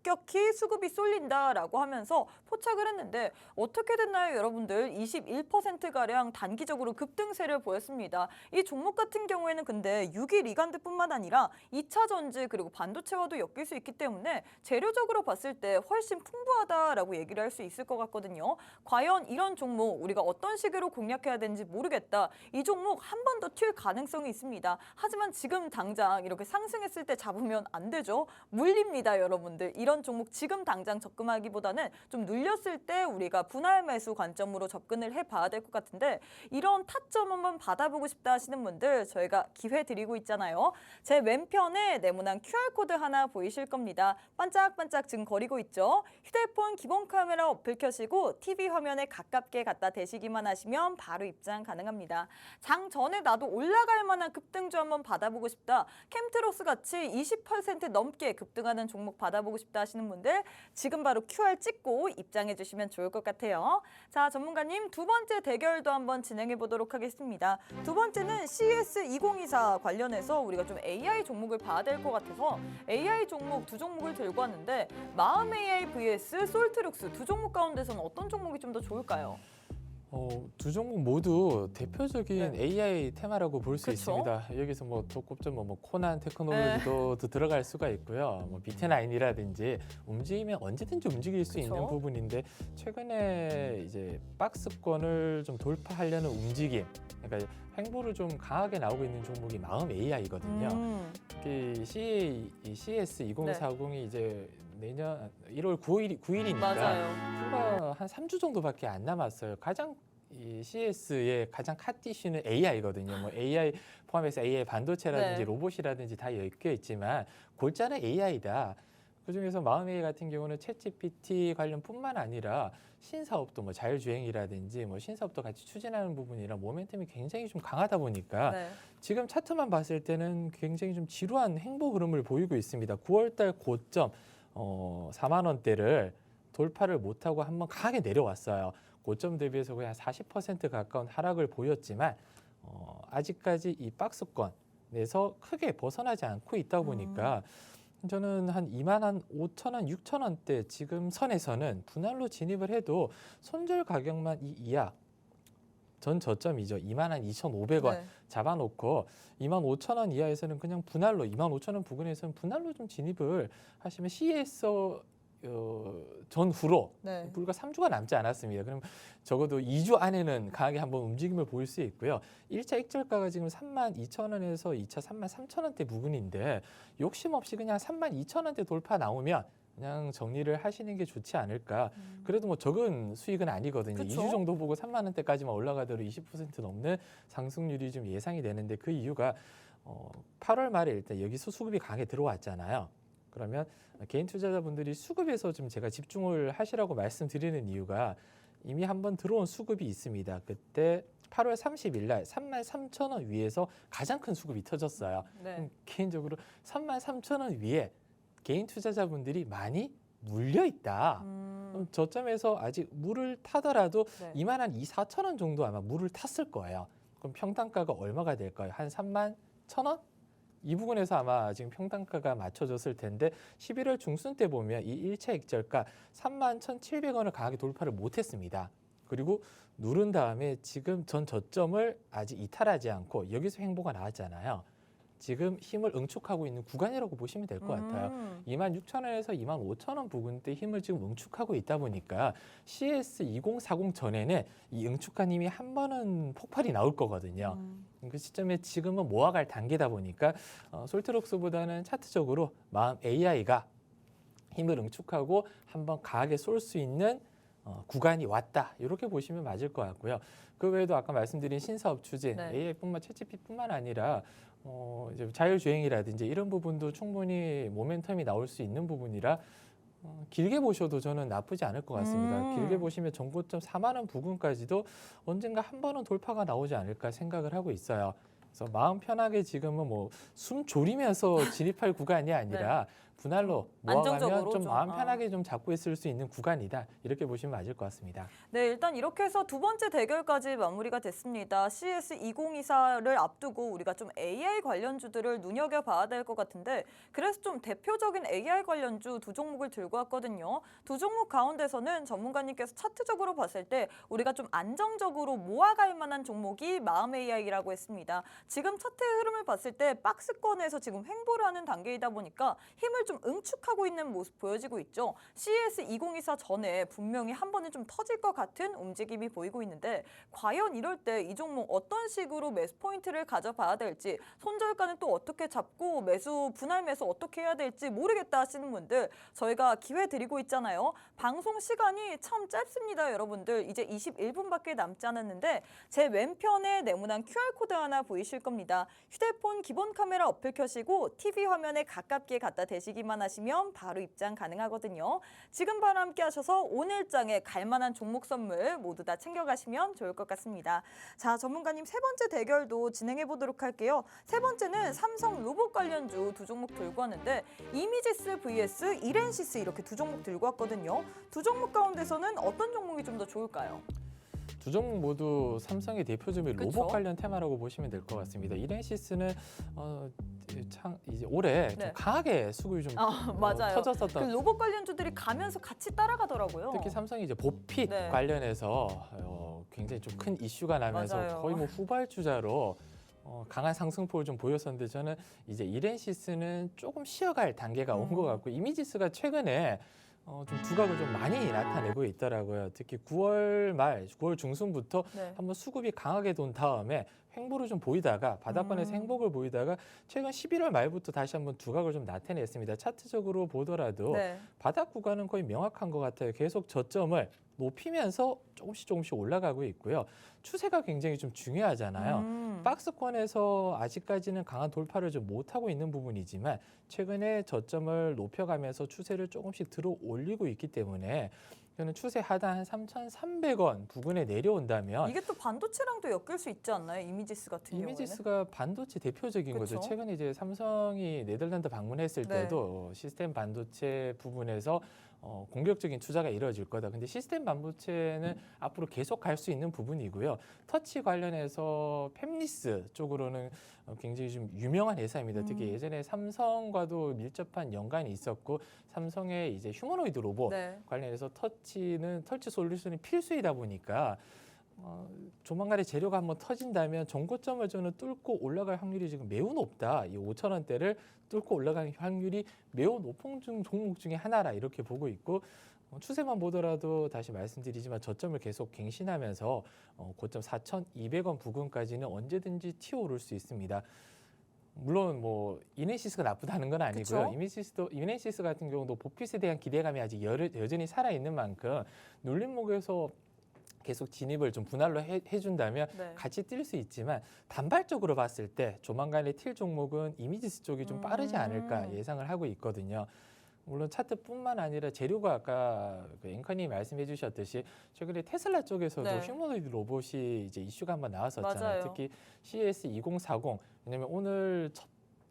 급격히 수급이 쏠린다라고 하면서 포착을 했는데 어떻게 됐나요, 여러분들? 21%가량 단기적으로 급등세를 보였습니다. 이 종목 같은 경우에는 근데 6위 리간드뿐만 아니라 2차 전지 그리고 반도체와도 엮일 수 있기 때문에 재료적으로 봤을 때 훨씬 풍부하다라고 얘기를 할 수 있을 것 같거든요. 과연 이런 종목 우리가 어떤 식으로 공략해야 되는지 모르겠다. 이 종목 한 번 더 튈 가능성이 있습니다. 하지만 지금 당장 이렇게 상승했을 때 잡으면 안 되죠. 물립니다, 여러분들. 이런 이런 종목 지금 당장 접근하기보다는 좀 눌렸을 때 우리가 분할 매수 관점으로 접근을 해봐야 될 것 같은데 이런 타점 한번 받아보고 싶다 하시는 분들 저희가 기회 드리고 있잖아요. 제 왼편에 네모난 QR코드 하나 보이실 겁니다. 반짝반짝 지금 거리고 있죠. 휴대폰 기본 카메라 어플 켜시고 TV 화면에 가깝게 갖다 대시기만 하시면 바로 입장 가능합니다. 장 전에 나도 올라갈 만한 급등주 한번 받아보고 싶다. 캠트로스 같이 20% 넘게 급등하는 종목 받아보고 싶다 하시는 분들 지금 바로 QR 찍고 입장해 주시면 좋을 것 같아요. 자, 전문가님 두 번째 대결도 한번 진행해 보도록 하겠습니다. 두 번째는 CS2024 관련해서 우리가 좀 AI 종목을 봐야 될 것 같아서 AI 종목 두 종목을 들고 왔는데 마음 AI vs 솔트룩스 두 종목 가운데서는 어떤 종목이 좀 더 좋을까요? 두 종목 모두 대표적인 네. AI 테마라고 볼 수 그쵸? 있습니다. 여기서 뭐 꼽점 뭐 코난 테크놀로지도 또 들어갈 수가 있고요. 뭐 비트나인이라든지 움직이면 언제든지 움직일 수 그쵸? 있는 부분인데 최근에 이제 박스권을 좀 돌파하려는 움직임, 그러니까 횡보를 좀 강하게 나오고 있는 종목이 마음 AI거든요. 이 CS2040이 이제 내년 1월 9일이니까 맞아요. 불과 한 3주 정도밖에 안 남았어요. 가장 이 CS의 가장 핫 이슈는 AI거든요. 뭐 AI 포함해서 AI 반도체라든지 네. 로봇이라든지 다 엮여 있지만 골자는 AI다. 그중에서 마음 AI 같은 경우는 챗GPT 관련뿐만 아니라 신사업도 뭐 자율주행이라든지 뭐 신사업도 같이 추진하는 부분이라 모멘텀이 굉장히 좀 강하다 보니까 네. 지금 차트만 봤을 때는 굉장히 좀 지루한 행보 흐름을 보이고 있습니다. 9월달 고점 4만 원대를 돌파를 못하고 한번 강하게 내려왔어요. 고점 대비해서 거의 한 40% 가까운 하락을 보였지만 아직까지 이 박스권에서 크게 벗어나지 않고 있다 보니까 저는 한 2만 5천 원, 6천 원대 지금 선에서는 분할로 진입을 해도 손절 가격만 이하 전 저점이죠. 2만 2,500원 네. 잡아놓고 2만 5천 원 이하에서는 그냥 분할로 2만 5천 원 부근에서는 분할로 좀 진입을 하시면 CES 전후로 네. 불과 3주가 남지 않았습니다. 그럼 적어도 2주 안에는 강하게 한번 움직임을 보일 수 있고요. 1차 익절가가 지금 3만 2천 원에서 2차 3만 3천 원대 부근인데 욕심 없이 그냥 3만 2천 원대 돌파 나오면 그냥 정리를 하시는 게 좋지 않을까. 그래도 뭐 적은 수익은 아니거든요. 그쵸? 2주 정도 보고 3만 원대까지만 올라가더라도 20% 넘는 상승률이 좀 예상이 되는데 그 이유가 8월 말에 일단 여기서 수급이 강하게 들어왔잖아요. 그러면 개인 투자자분들이 수급에서 좀 제가 집중을 하시라고 말씀드리는 이유가 이미 한번 들어온 수급이 있습니다. 그때 8월 30일 날 3만 3천 원 위에서 가장 큰 수급이 터졌어요. 네. 개인적으로 3만 3천 원 위에 개인 투자자분들이 많이 물려 있다. 그럼 저점에서 아직 물을 타더라도 네. 2만 한 2, 4천 원 정도 아마 물을 탔을 거예요. 그럼 평단가가 얼마가 될까요? 한 3만 1천 원? 이 부분에서 아마 지금 평단가가 맞춰졌을 텐데 11월 중순 때 보면 이 1차 익절가 3만 1,700원을 강하게 돌파를 못했습니다. 그리고 누른 다음에 지금 전 저점을 아직 이탈하지 않고 여기서 횡보가 나왔잖아요. 지금 힘을 응축하고 있는 구간이라고 보시면 될 것 같아요. 2만 6천 원에서 2만 5천 원 부근대 힘을 지금 응축하고 있다 보니까 CS2040 전에는 이 응축한 힘이 한 번은 폭발이 나올 거거든요. 그 시점에 지금은 모아갈 단계다 보니까 솔트록스보다는 차트적으로 마음 AI가 힘을 응축하고 한번 강하게 쏠 수 있는 구간이 왔다. 이렇게 보시면 맞을 것 같고요. 그 외에도 아까 말씀드린 신사업 추진, 네. AI뿐만 챗GPT뿐만 아니라 이제 자율주행이라든지 이런 부분도 충분히 모멘텀이 나올 수 있는 부분이라 길게 보셔도 저는 나쁘지 않을 것 같습니다. 길게 보시면 정고점 4만 원 부근까지도 언젠가 한 번은 돌파가 나오지 않을까 생각을 하고 있어요. 그래서 마음 편하게 지금은 뭐 숨 졸이면서 진입할 구간이 아니라 분할로 모아가면 안정적으로 좀 좀, 마음 편하게 좀 잡고 있을 수 있는 구간이다. 이렇게 보시면 맞을 것 같습니다. 네, 일단 이렇게 해서 두 번째 대결까지 마무리가 됐습니다. CS2024를 앞두고 우리가 좀 AI 관련주들을 눈여겨봐야 될 것 같은데 그래서 좀 대표적인 AI 관련주 두 종목을 들고 왔거든요. 두 종목 가운데서는 전문가님께서 차트적으로 봤을 때 우리가 좀 안정적으로 모아갈 만한 종목이 마음 AI라고 했습니다. 지금 차트의 흐름을 봤을 때 박스권에서 지금 횡보를 하는 단계이다 보니까 힘을 좀 좀 응축하고 있는 모습 보여지고 있죠. CES 2024 전에 분명히 한 번은 좀 터질 것 같은 움직임이 보이고 있는데 과연 이럴 때 이 종목 어떤 식으로 매수 포인트를 가져봐야 될지, 손절가는 또 어떻게 잡고 매수 분할 매수 어떻게 해야 될지 모르겠다 하시는 분들 저희가 기회 드리고 있잖아요. 방송 시간이 참 짧습니다, 여러분들. 이제 21분밖에 남지 않았는데 제 왼편에 네모난 QR코드 하나 보이실 겁니다. 휴대폰 기본 카메라 어플 켜시고 TV 화면에 가깝게 갖다 대시기만 하시면 바로 입장 가능하거든요. 지금 바로 함께 하셔서 오늘장에 갈만한 종목 선물 모두 다 챙겨가시면 좋을 것 같습니다. 자, 전문가님 세 번째 대결도 진행해 보도록 할게요. 세 번째는 삼성 로봇 관련주 두 종목 들고 왔는데 이미지스 vs 이렌시스 이렇게 두 종목 들고 왔거든요. 두 종목 가운데서는 어떤 종목이 좀 더 좋을까요? 두 종목 모두 삼성의 대표적인 그쵸? 로봇 관련 테마라고 보시면 될 것 같습니다. 이렌시스는 이제 올해 좀 네. 강하게 수급이 좀 맞아요. 터졌었던. 그 로봇 관련주들이 가면서 같이 따라가더라고요. 특히 삼성이 이제 보핏 네. 관련해서 굉장히 좀 큰 이슈가 나면서 맞아요. 거의 뭐 후발주자로 강한 상승폭을 좀 보였었는데 저는 이제 이렌시스는 조금 쉬어갈 단계가 온 것 같고 이미지스가 최근에 좀 두각을 좀 많이 나타내고 있더라고요. 특히 9월 말, 9월 중순부터 네. 한번 수급이 강하게 돈 다음에 횡보를 좀 보이다가 바닥권에서 행복을 보이다가 최근 11월 말부터 다시 한번 두각을 좀 나타냈습니다. 차트적으로 보더라도 네. 바닥 구간은 거의 명확한 것 같아요. 계속 저점을 높이면서 조금씩 올라가고 있고요. 추세가 굉장히 좀 중요하잖아요. 박스권에서 아직까지는 강한 돌파를 좀 못하고 있는 부분이지만 최근에 저점을 높여가면서 추세를 조금씩 들어 올리고 있기 때문에 저는 추세 하단 한 3,300원 부근에 내려온다면 이게 또 반도체랑도 엮일 수 있지 않나요? 이미지스 같은 경우에는? 이미지스가 반도체 대표적인 그쵸? 거죠. 최근에 이제 삼성이 네덜란드 방문했을 네. 때도 시스템 반도체 부분에서 공격적인 투자가 이루어질 거다. 근데 시스템 반도체는 앞으로 계속 갈 수 있는 부분이고요. 터치 관련해서 팹리스 쪽으로는 굉장히 좀 유명한 회사입니다. 특히 예전에 삼성과도 밀접한 연관이 있었고 삼성의 이제 휴머노이드 로봇 네. 관련해서 터치 솔루션이 필수이다 보니까 조만간에 재료가 한번 터진다면 정고점을 저는 뚫고 올라갈 확률이 지금 매우 높다. 이 5,000원대를 뚫고 올라가는 확률이 매우 높은 종목 중에 하나라 이렇게 보고 있고 추세만 보더라도 다시 말씀드리지만 저점을 계속 갱신하면서 고점 4,200원 부근까지는 언제든지 튀어오를 수 있습니다. 물론 뭐 이네시스가 나쁘다는 건 아니고요. 이네시스 같은 경우도 보핏에 대한 기대감이 아직 여전히 살아 있는 만큼 눌림목에서 계속 진입을 좀 분할로 해준다면 네. 같이 뛸 수 있지만 단발적으로 봤을 때 조만간에 튈 종목은 이미지스 쪽이 좀 빠르지 않을까 예상을 하고 있거든요. 물론 차트뿐만 아니라 재료가 아까 그 앵커님이 말씀해 주셨듯이 최근에 테슬라 쪽에서도 네. 휴머노이드 로봇이 이제 이슈가 한번 나왔었잖아요. 맞아요. 특히 CES 2040 왜냐면 오늘 첫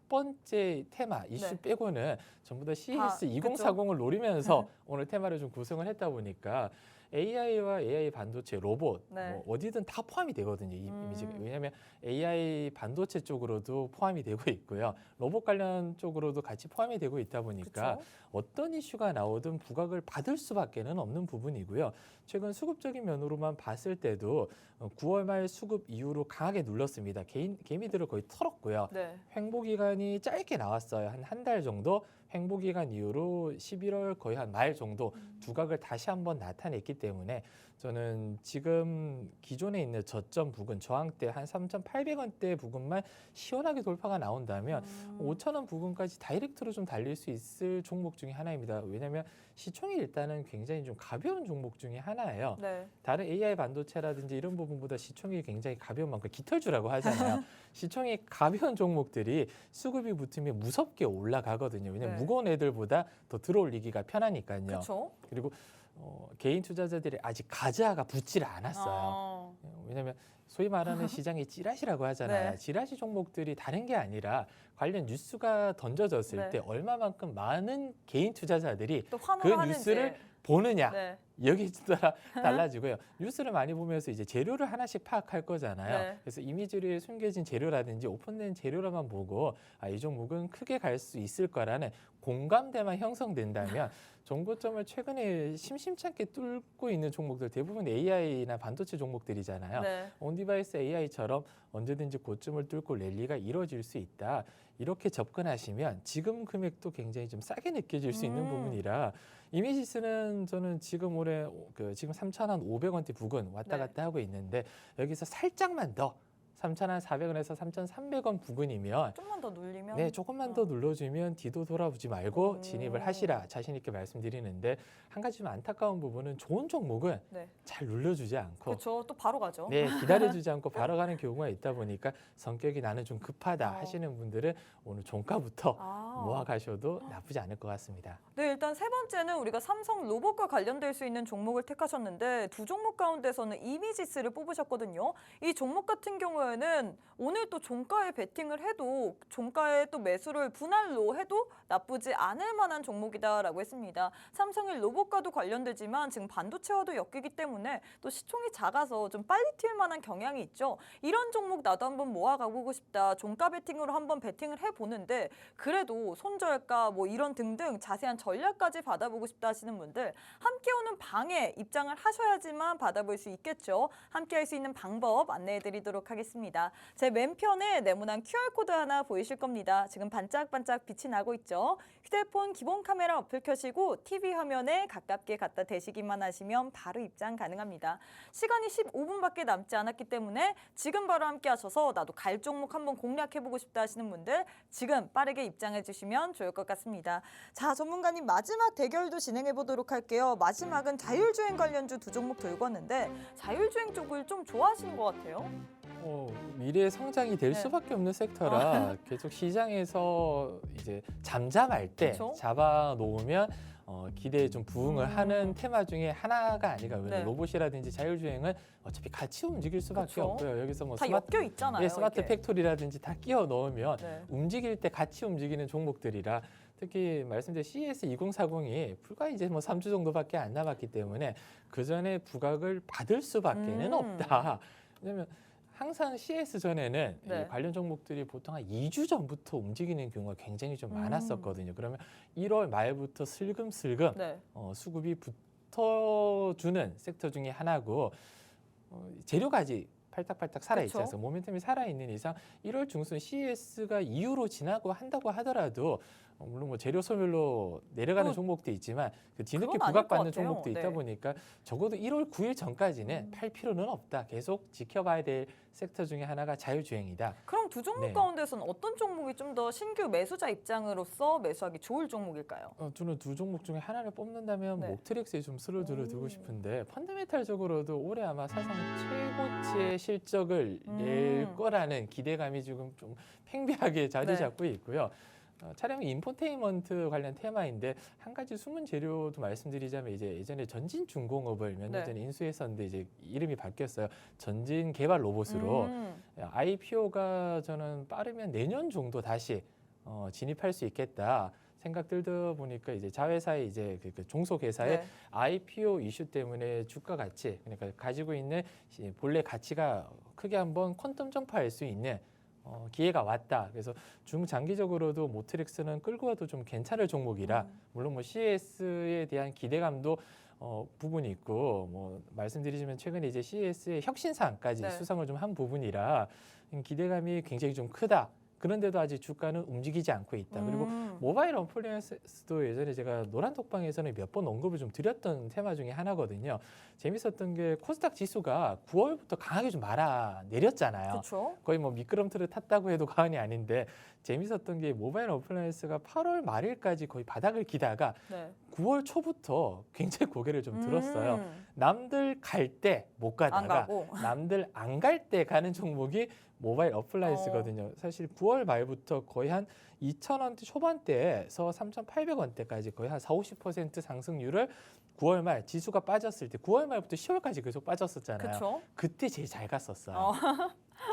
번째 테마 이슈 네. 빼고는 전부 다 CES 그쵸? 2040을 노리면서 오늘 테마를 좀 구성을 했다 보니까 AI와 AI 반도체, 로봇 네. 뭐 어디든 다 포함이 되거든요. 이 이미지가. 왜냐하면 AI 반도체 쪽으로도 포함이 되고 있고요. 로봇 관련 쪽으로도 같이 포함이 되고 있다 보니까 그쵸? 어떤 이슈가 나오든 부각을 받을 수밖에는 없는 부분이고요. 최근 수급적인 면으로만 봤을 때도 9월 말 수급 이후로 강하게 눌렀습니다. 개미들을 거의 털었고요. 네. 횡보 기간이 짧게 나왔어요. 한 달 정도 횡보 기간 이후로 11월 거의 한 말 정도 두각을 다시 한번 나타냈기 때문에 저는 지금 기존에 있는 저점 부근 저항대 한 3,800원대 부근만 시원하게 돌파가 나온다면 5,000원 부근까지 다이렉트로 좀 달릴 수 있을 종목 중에 하나입니다. 왜냐하면 시총이 일단은 굉장히 좀 가벼운 종목 중에 하나예요. 네. 다른 AI 반도체라든지 이런 부분보다 시총이 굉장히 가벼운 만큼 깃털주라고 하잖아요. 시총이 가벼운 종목들이 수급이 붙으면 무섭게 올라가거든요. 왜냐하면 네. 무거운 애들보다 더 들어올리기가 편하니까요. 그렇죠. 그리고 개인 투자자들이 아직 가즈아가 붙지를 않았어요. 왜냐하면 소위 말하는 시장의 찌라시라고 하잖아요. 네. 찌라시 종목들이 다른 게 아니라 관련 뉴스가 던져졌을 네. 때 얼마만큼 많은 개인 투자자들이 또 그 환호를 하는지. 뉴스를 보느냐. 네. 여기에 따라 달라지고요. 뉴스를 많이 보면서 이제 재료를 하나씩 파악할 거잖아요. 네. 그래서 이미지에 숨겨진 재료라든지 오픈된 재료라만 보고 이 종목은 크게 갈 수 있을 거라는 공감대만 형성된다면 정고점을 최근에 심심찮게 뚫고 있는 종목들 대부분 AI나 반도체 종목들이잖아요. 네. 온디바이스 AI처럼 언제든지 고점을 뚫고 랠리가 이루어질 수 있다. 이렇게 접근하시면 지금 금액도 굉장히 좀 싸게 느껴질 수 있는 부분이라 이미지스는 저는 지금 올해 지금 3,500원대 부근 왔다 네. 갔다 하고 있는데 여기서 살짝만 더 3,400원에서 3,300원 부근이면 좀만 더 눌리면. 네, 조금만 더 눌러주면 뒤도 돌아보지 말고 오. 진입을 하시라 자신 있게 말씀드리는데 한 가지 좀 안타까운 부분은 좋은 종목은 네. 잘 눌러주지 않고 그렇죠. 또 바로 가죠. 네, 기다려주지 않고 바로 가는 경우가 있다 보니까 성격이 나는 좀 급하다 어. 하시는 분들은 오늘 종가부터 아. 모아 가셔도 나쁘지 않을 것 같습니다. 네, 일단 세 번째는 우리가 삼성 로봇과 관련될 수 있는 종목을 택하셨는데 두 종목 가운데서는 이미지스를 뽑으셨거든요. 이 종목 같은 경우에는 오늘 또 종가에 베팅을 해도 종가에 또 매수를 분할로 해도 나쁘지 않을 만한 종목이다라고 했습니다. 삼성이 로봇과도 관련되지만 지금 반도체와도 엮이기 때문에 또 시총이 작아서 좀 빨리 튈 만한 경향이 있죠. 이런 종목 나도 한번 모아가보고 싶다. 종가 베팅으로 한번 베팅을 해보는데 그래도 손절가 뭐 이런 등등 자세한 전략까지 받아보고 싶다 하시는 분들 함께 오는 방에 입장을 하셔야지만 받아볼 수 있겠죠. 함께 할 수 있는 방법 안내해드리도록 하겠습니다. 제 맨편에 네모난 QR코드 하나 보이실 겁니다. 지금 반짝반짝 빛이 나고 있죠. 휴대폰 기본 카메라 어플 켜시고 TV 화면에 가깝게 갖다 대시기만 하시면 바로 입장 가능합니다. 시간이 15분밖에 남지 않았기 때문에 지금 바로 함께 하셔서 나도 갈 종목 한번 공략해보고 싶다 하시는 분들 지금 빠르게 입장해 주시면 좋을 것 같습니다. 자, 전문가님 마지막 대결도 진행해 보도록 할게요. 마지막은 자율주행 관련주 두 종목 들고 왔는데 자율주행 쪽을 좀 좋아하시는 것 같아요. 미래의 성장이 될 네. 수밖에 없는 섹터라 계속 시장에서 이제 잠잠할 때 그쵸? 잡아 놓으면 기대에 좀 부응을 하는 테마 중에 하나가 아닌가. 네. 로봇이라든지 자율주행은 어차피 같이 움직일 수밖에 그쵸. 없고요. 여기서 뭐 다 엮여 있잖아요. 예, 스마트 이렇게. 팩토리라든지 다 끼워 넣으면 네. 움직일 때 같이 움직이는 종목들이라 특히 말씀드린 CES 2040이 불과 이제 뭐 3주 정도밖에 안 남았기 때문에 그 전에 부각을 받을 수밖에는 없다. 왜냐면 항상 CS 전에는 네. 이 관련 종목들이 보통 한 2주 전부터 움직이는 경우가 굉장히 좀 많았었거든요. 그러면 1월 말부터 슬금슬금 네. 수급이 붙어주는 섹터 중에 하나고 재료까지 팔딱팔딱 살아있지 그쵸? 않습니까? 모멘텀이 살아있는 이상 1월 중순 CES가 이후로 지나고 한다고 하더라도 물론 뭐 재료 소멸로 내려가는 종목도 있지만 그 뒤늦게 그건 아닐 부각받는 것 같아요. 종목도 있다 네. 보니까 적어도 1월 9일 전까지는 팔 필요는 없다. 계속 지켜봐야 될 섹터 중에 하나가 자율주행이다. 그럼 두 종목 네. 가운데서는 어떤 종목이 좀 더 신규 매수자 입장으로서 매수하기 좋을 종목일까요? 저는 두 종목 중에 하나를 뽑는다면 네. 목트릭스에 좀 수를 두고 싶은데 펀더멘탈적으로도 올해 아마 사상 최고치의 실적을 낼 거라는 기대감이 지금 좀 팽배하게 자리 네. 잡고 있고요. 차량 인포테인먼트 관련 테마인데 한 가지 숨은 재료도 말씀드리자면 이제 예전에 전진중공업을 몇 년 네. 전에 인수했었는데 이제 이름이 바뀌었어요. 전진 개발 로봇으로 IPO가 저는 빠르면 내년 정도 다시 진입할 수 있겠다. 생각 들다 보니까 이제 자회사의 이제 그 종속 회사의 네. IPO 이슈 때문에 주가 가치 그러니까 가지고 있는 본래 가치가 크게 한번 퀀텀 점프할 수 있는 기회가 왔다. 그래서 중장기적으로도 모트릭스는 끌고 와도 좀 괜찮을 종목이라 물론 뭐 CES에 대한 기대감도 부분이 있고 뭐 말씀드리자면 최근에 이제 CES의 혁신상까지 네. 수상을 좀 한 부분이라 기대감이 굉장히 좀 크다. 그런데도 아직 주가는 움직이지 않고 있다. 그리고 모바일 어플리언스도 예전에 제가 노란톡방에서는 몇 번 언급을 좀 드렸던 테마 중에 하나거든요. 재밌었던 게 코스닥 지수가 9월부터 강하게 좀 내렸잖아요. 그렇죠. 거의 뭐 미끄럼틀을 탔다고 해도 과언이 아닌데 재밌었던 게 모바일 어플라이언스가 8월 말일까지 거의 바닥을 기다가 네. 9월 초부터 굉장히 고개를 좀 들었어요. 남들 갈 때 못 안 가다가 가고. 남들 안 갈 때 가는 종목이 모바일 어플라이언스거든요. 사실 9월 말부터 거의 한 2,000원대 초반대에서 3,800원대까지 거의 한 40~50% 상승률을 9월 말 지수가 빠졌을 때 9월 말부터 10월까지 계속 빠졌었잖아요. 그렇죠. 그때 제일 잘 갔었어요.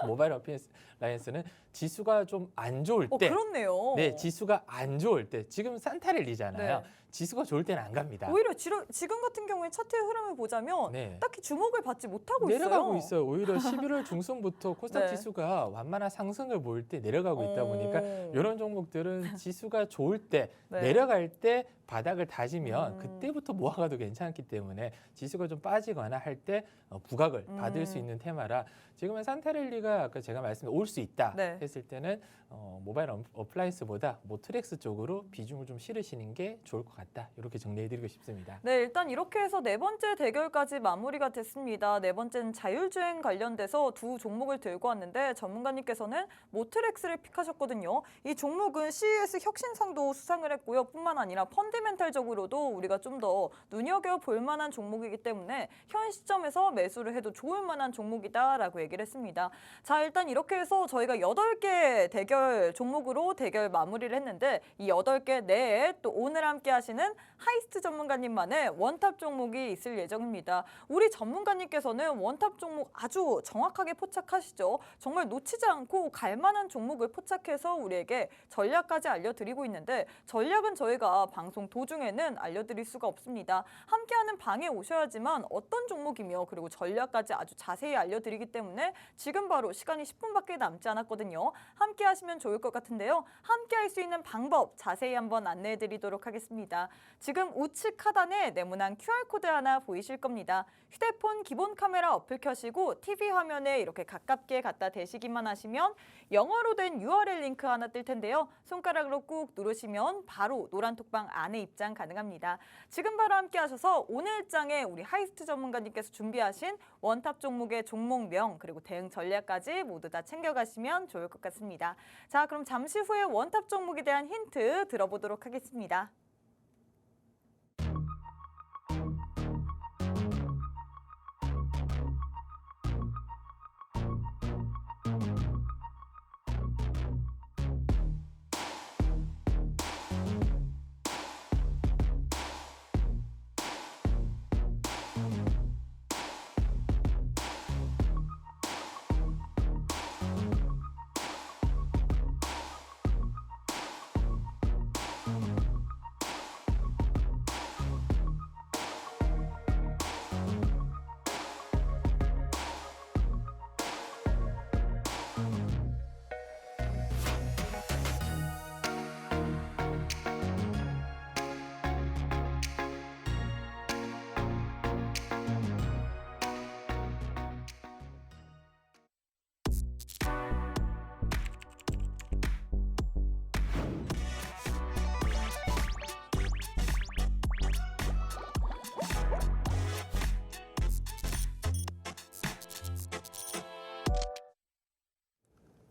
모바일 어플라이언스는 지수가 좀 안 좋을 때 그렇네요. 네, 지수가 안 좋을 때 지금 산타랠리잖아요. 네. 지수가 좋을 때는 안 갑니다. 오히려 지금 같은 경우에 차트의 흐름을 보자면 네. 딱히 주목을 받지 못하고 내려가고 있어요. 있어요. 오히려 11월 중순부터 코스닥 네. 지수가 완만한 상승을 보일 때 내려가고 있다 보니까 오. 이런 종목들은 지수가 좋을 때 네. 내려갈 때 바닥을 다지면 음. 그때부터 모아가도 괜찮기 때문에 지수가 좀 빠지거나 할 때 부각을 받을 수 있는 테마라 지금은 산타랠리가 아까 제가 말씀드린 올 수 있다 네. 했을 때는 모바일 어플라이언스보다 모트렉스 쪽으로 비중을 좀 실으시는 게 좋을 것 같다. 이렇게 정리해드리고 싶습니다. 네, 일단 이렇게 해서 네 번째 대결까지 마무리가 됐습니다. 네 번째는 자율주행 관련돼서 두 종목을 들고 왔는데 전문가님께서는 모트렉스를 픽하셨거든요. 이 종목은 CES 혁신상도 수상을 했고요. 뿐만 아니라 펀디멘탈적으로도 우리가 좀 더 눈여겨볼 만한 종목이기 때문에 현 시점에서 매수를 해도 좋을 만한 종목이다라고 얘기를 했습니다. 자, 일단 이렇게 해서 저희가 8개 대결 종목으로 대결 마무리를 했는데 이 8개 내에 또 오늘 함께 하시는 하이스트 전문가님만의 원탑 종목이 있을 예정입니다. 우리 전문가님께서는 원탑 종목 아주 정확하게 포착하시죠. 정말 놓치지 않고 갈 만한 종목을 포착해서 우리에게 전략까지 알려드리고 있는데 전략은 저희가 방송 도중에는 알려드릴 수가 없습니다. 함께하는 방에 오셔야지만 어떤 종목이며 그리고 전략까지 아주 자세히 알려드리기 때문에 지금 바로 시간이 10분밖에 남지 않았거든요. 함께 하시면 좋을 것 같은데요. 함께 할 수 있는 방법 자세히 한번 안내해 드리도록 하겠습니다. 지금 우측 하단에 네모난 QR코드 하나 보이실 겁니다. 휴대폰 기본 카메라 어플 켜시고 TV 화면에 이렇게 가깝게 갖다 대시기만 하시면 영어로 된 URL 링크 하나 뜰 텐데요. 손가락으로 꾹 누르시면 바로 노란 톡방 안에 입장 가능합니다. 지금 바로 함께 하셔서 오늘 장에 우리 하이스트 전문가님께서 준비하신 원탑 종목의 종목명 그리고 대응 전략까지 모두 다 챙겨가시면 좋을 것 같습니다. 자, 그럼 잠시 후에 원탑 종목에 대한 힌트 들어보도록 하겠습니다.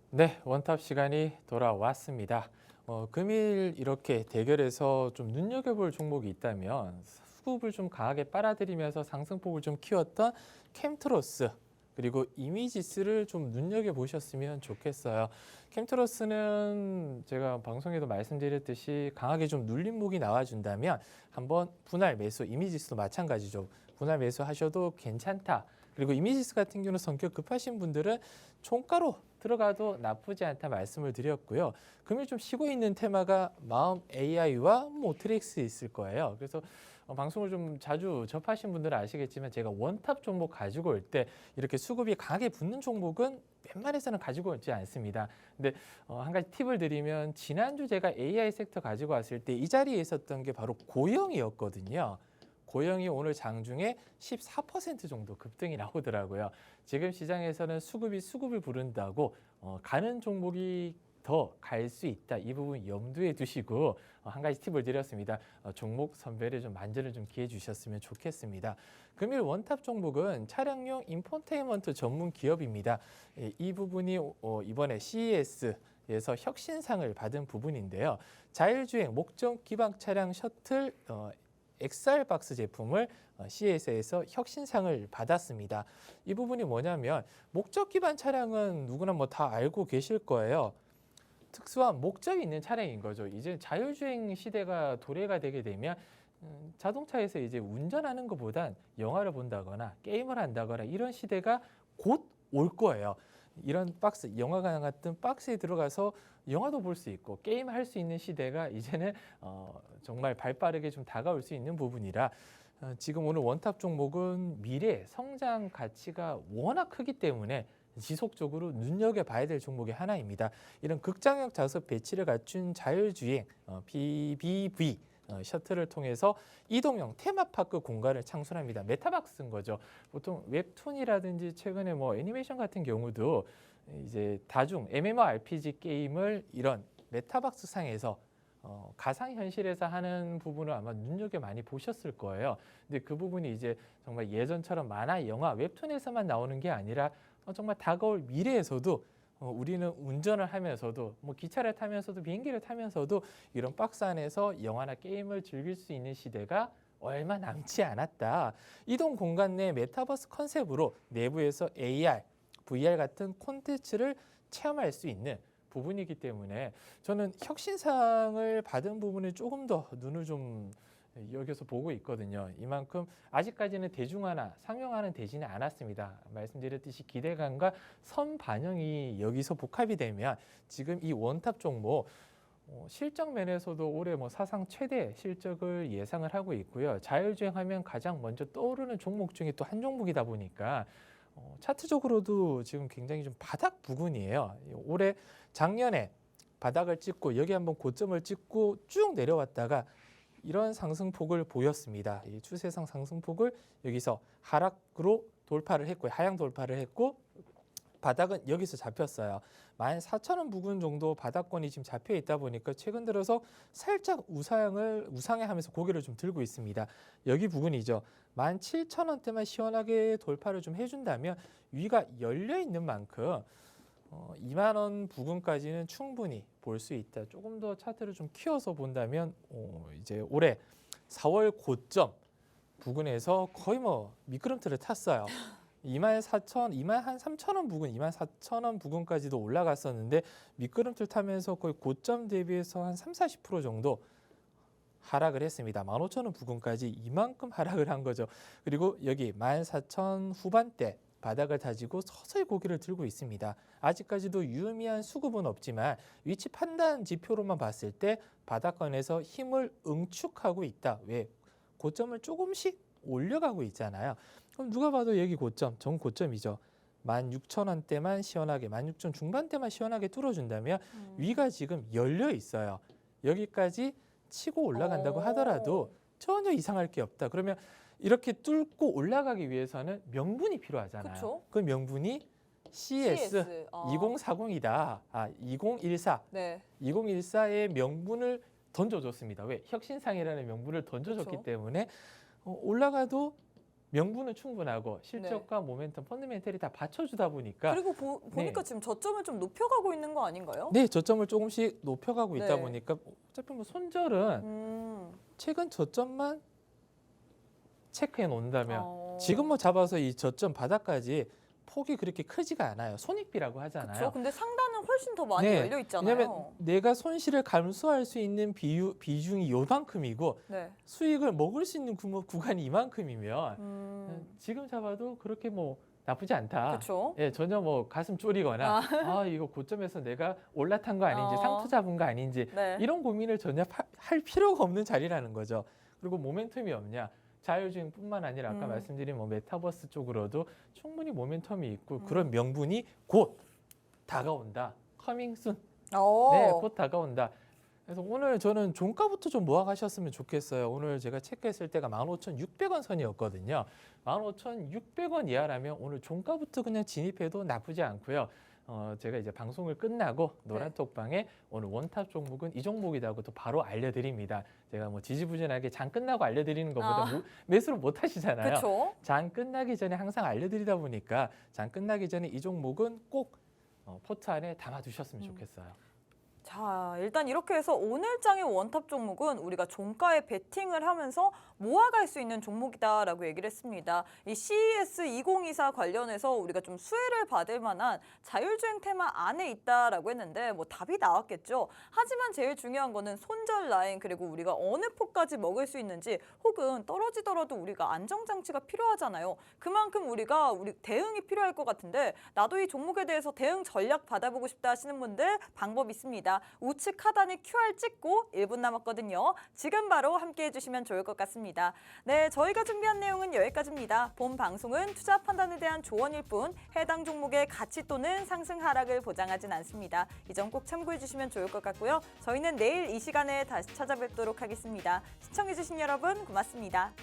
네, 원탑 시간이 돌아왔습니다. 금일 이렇게 대결에서 좀 눈여겨볼 종목이 있다면 수급을 좀 강하게 빨아들이면서 상승폭을 좀 키웠던 캠트로스 그리고 이미지스를 좀 눈여겨보셨으면 좋겠어요. 캠트로스는 제가 방송에도 말씀드렸듯이 강하게 좀 눌림목이 나와준다면 한번 분할 매수, 이미지스도 마찬가지죠. 분할 매수하셔도 괜찮다. 그리고 이미지스 같은 경우는 성격 급하신 분들은 총가로 들어가도 나쁘지 않다 말씀을 드렸고요. 금일 좀 쉬고 있는 테마가 마음 AI와 모트렉스 있을 거예요. 그래서 방송을 좀 자주 접하신 분들은 아시겠지만 제가 원탑 종목 가지고 올 때 이렇게 수급이 강하게 붙는 종목은 웬만해서는 가지고 오지 않습니다. 근데 한 가지 팁을 드리면 지난주 제가 AI 섹터 가지고 왔을 때 이 자리에 있었던 게 바로 고영이었거든요. 고영이 오늘 장중에 14% 정도 급등이 나오더라고요. 지금 시장에서는 수급을 부른다고 가는 종목이 더 갈 수 있다. 이 부분 염두에 두시고 한 가지 팁을 드렸습니다. 종목 선별에 좀 만전을 좀 기해 주셨으면 좋겠습니다. 금일 원탑 종목은 차량용 인포테인먼트 전문 기업입니다. 이 부분이 이번에 CES에서 혁신상을 받은 부분인데요. 자율주행 목적 기반 차량 셔틀 XR박스 제품을 CES에서 혁신상을 받았습니다. 이 부분이 뭐냐면 목적 기반 차량은 누구나 뭐 다 알고 계실 거예요. 특수한 목적이 있는 차량인 거죠. 이제 자율주행 시대가 도래가 되게 되면 자동차에서 이제 운전하는 것보단 영화를 본다거나 게임을 한다거나 이런 시대가 곧 올 거예요. 이런 박스, 영화관 같은 박스에 들어가서 영화도 볼 수 있고 게임 할 수 있는 시대가 이제는 정말 발빠르게 좀 다가올 수 있는 부분이라 지금 오늘 원탑 종목은 미래 성장 가치가 워낙 크기 때문에 지속적으로 눈여겨봐야 될 종목의 하나입니다. 이런 극장역 좌석 배치를 갖춘 자율주행 BBV 셔틀을 통해서 이동형 테마파크 공간을 창설합니다. 메타박스인 거죠. 보통 웹툰이라든지 최근에 뭐 애니메이션 같은 경우도 이제 다중 MMORPG 게임을 이런 메타박스 상에서 가상현실에서 하는 부분을 아마 눈여겨 많이 보셨을 거예요. 근데 그 부분이 이제 정말 예전처럼 만화, 영화, 웹툰에서만 나오는 게 아니라 정말 다가올 미래에서도 우리는 운전을 하면서도 뭐 기차를 타면서도 비행기를 타면서도 이런 박스 안에서 영화나 게임을 즐길 수 있는 시대가 얼마 남지 않았다. 이동 공간 내 메타버스 컨셉으로 내부에서 AR, VR 같은 콘텐츠를 체험할 수 있는 부분이기 때문에 저는 혁신상을 받은 부분을 조금 더 눈을 좀 여기서 보고 있거든요. 이만큼 아직까지는 대중화나 상용화는 되지는 않았습니다. 말씀드렸듯이 기대감과 선반영이 여기서 복합이 되면 지금 이 원탑 종목 실적 면에서도 올해 뭐 사상 최대 실적을 예상을 하고 있고요. 자율주행하면 가장 먼저 떠오르는 종목 중에 또 한 종목이다 보니까 차트적으로도 지금 굉장히 좀 바닥 부근이에요. 올해 작년에 바닥을 찍고 여기 한번 고점을 찍고 쭉 내려왔다가 이런 상승폭을 보였습니다. 이 추세상 상승폭을 여기서 하락으로 돌파를 했고요. 하향 돌파를 했고 바닥은 여기서 잡혔어요. 14,000원 부근 정도 바닥권이 지금 잡혀 있다 보니까 최근 들어서 살짝 우상향하면서 고개를 좀 들고 있습니다. 여기 부근이죠. 17,000원대만 시원하게 돌파를 좀 해준다면 위가 열려 있는 만큼 2만 원 부근까지는 충분히 볼 수 있다. 조금 더 차트를 좀 키워서 본다면 이제 올해 4월 고점 부근에서 거의 뭐 미끄럼틀을 탔어요. 23,000원 부근, 24,000원 부근까지도 올라갔었는데 미끄럼틀 타면서 거의 고점 대비해서 한 30-40% 정도 하락을 했습니다. 15,000원 부근까지 이만큼 하락을 한 거죠. 그리고 여기 14,000 후반대 바닥을 다지고 서서히 고개를 들고 있습니다. 아직까지도 유의미한 수급은 없지만 위치 판단 지표로만 봤을 때 바닥권에서 힘을 응축하고 있다. 왜? 고점을 조금씩 올려가고 있잖아요. 그럼 누가 봐도 여기 고점, 전 고점이죠. 16,000원대만 시원하게, 16,000 중반대만 시원하게 뚫어준다면 위가 지금 열려 있어요. 여기까지 치고 올라간다고 하더라도 전혀 이상할 게 없다. 그러면 이렇게 뚫고 올라가기 위해서는 명분이 필요하잖아요. 그쵸? 그 명분이 CS 2040이다. 2014. 네. 2014의 명분을 던져줬습니다. 왜? 혁신상이라는 명분을 던져줬기 그쵸. 때문에 올라가도 명분은 충분하고 실적과 모멘텀, 펀드멘털이 다 받쳐주다 보니까 그리고 보니까 지금 저점을 좀 높여가고 있는 거 아닌가요? 네, 저점을 조금씩 높여가고 있다 네. 보니까 어차피 뭐 손절은 최근 저점만 체크해 놓는다면 지금 뭐 잡아서 이 저점 바닥까지 폭이 그렇게 크지가 않아요. 손익비라고 하잖아요. 그렇죠. 근데 상단은 훨씬 더 많이 네, 열려 있잖아요. 왜냐하면 내가 손실을 감수할 수 있는 비중이 요만큼이고 네. 수익을 먹을 수 있는 구간이 이만큼이면 지금 잡아도 그렇게 뭐 나쁘지 않다. 그렇죠. 예, 전혀 뭐 가슴 졸이거나 이거 고점에서 내가 올라탄 거 아닌지 상투 잡은 거 아닌지 네. 이런 고민을 전혀 할 필요가 없는 자리라는 거죠. 그리고 모멘텀이 없냐? 자율주행뿐만 아니라 아까 말씀드린 뭐 메타버스 쪽으로도 충분히 모멘텀이 있고 그런 명분이 곧 다가온다. 커밍 순. 네, 곧 다가온다. 그래서 오늘 저는 종가부터 좀 모아가셨으면 좋겠어요. 오늘 제가 체크했을 때가 15,600원 선이었거든요. 15,600원 이하라면 오늘 종가부터 그냥 진입해도 나쁘지 않고요. 제가 이제 방송을 끝나고 노란톡방에 오늘 원탑 종목은 이 종목이라고 또 바로 알려드립니다. 제가 뭐 지지부진하게 장 끝나고 알려드리는 것보다 매수를 못 하시잖아요. 그쵸? 장 끝나기 전에 항상 알려드리다 보니까 장 끝나기 전에 이 종목은 꼭 포트 안에 담아두셨으면 좋겠어요. 자, 일단 이렇게 해서 오늘 장의 원탑 종목은 우리가 종가에 베팅을 하면서 모아갈 수 있는 종목이다라고 얘기를 했습니다. 이 CES 2024 관련해서 우리가 좀 수혜를 받을 만한 자율주행 테마 안에 있다라고 했는데 뭐 답이 나왔겠죠. 하지만 제일 중요한 거는 손절 라인 그리고 우리가 어느 폭까지 먹을 수 있는지 혹은 떨어지더라도 우리가 안정장치가 필요하잖아요. 그만큼 우리 대응이 필요할 것 같은데 나도 이 종목에 대해서 대응 전략 받아보고 싶다 하시는 분들 방법 있습니다. 우측 하단에 QR 찍고 1분 남았거든요. 지금 바로 함께 해주시면 좋을 것 같습니다. 네, 저희가 준비한 내용은 여기까지입니다. 본 방송은 투자 판단에 대한 조언일 뿐 해당 종목의 가치 또는 상승 하락을 보장하진 않습니다. 이 점 꼭 참고해 주시면 좋을 것 같고요. 저희는 내일 이 시간에 다시 찾아뵙도록 하겠습니다. 시청해 주신 여러분 고맙습니다.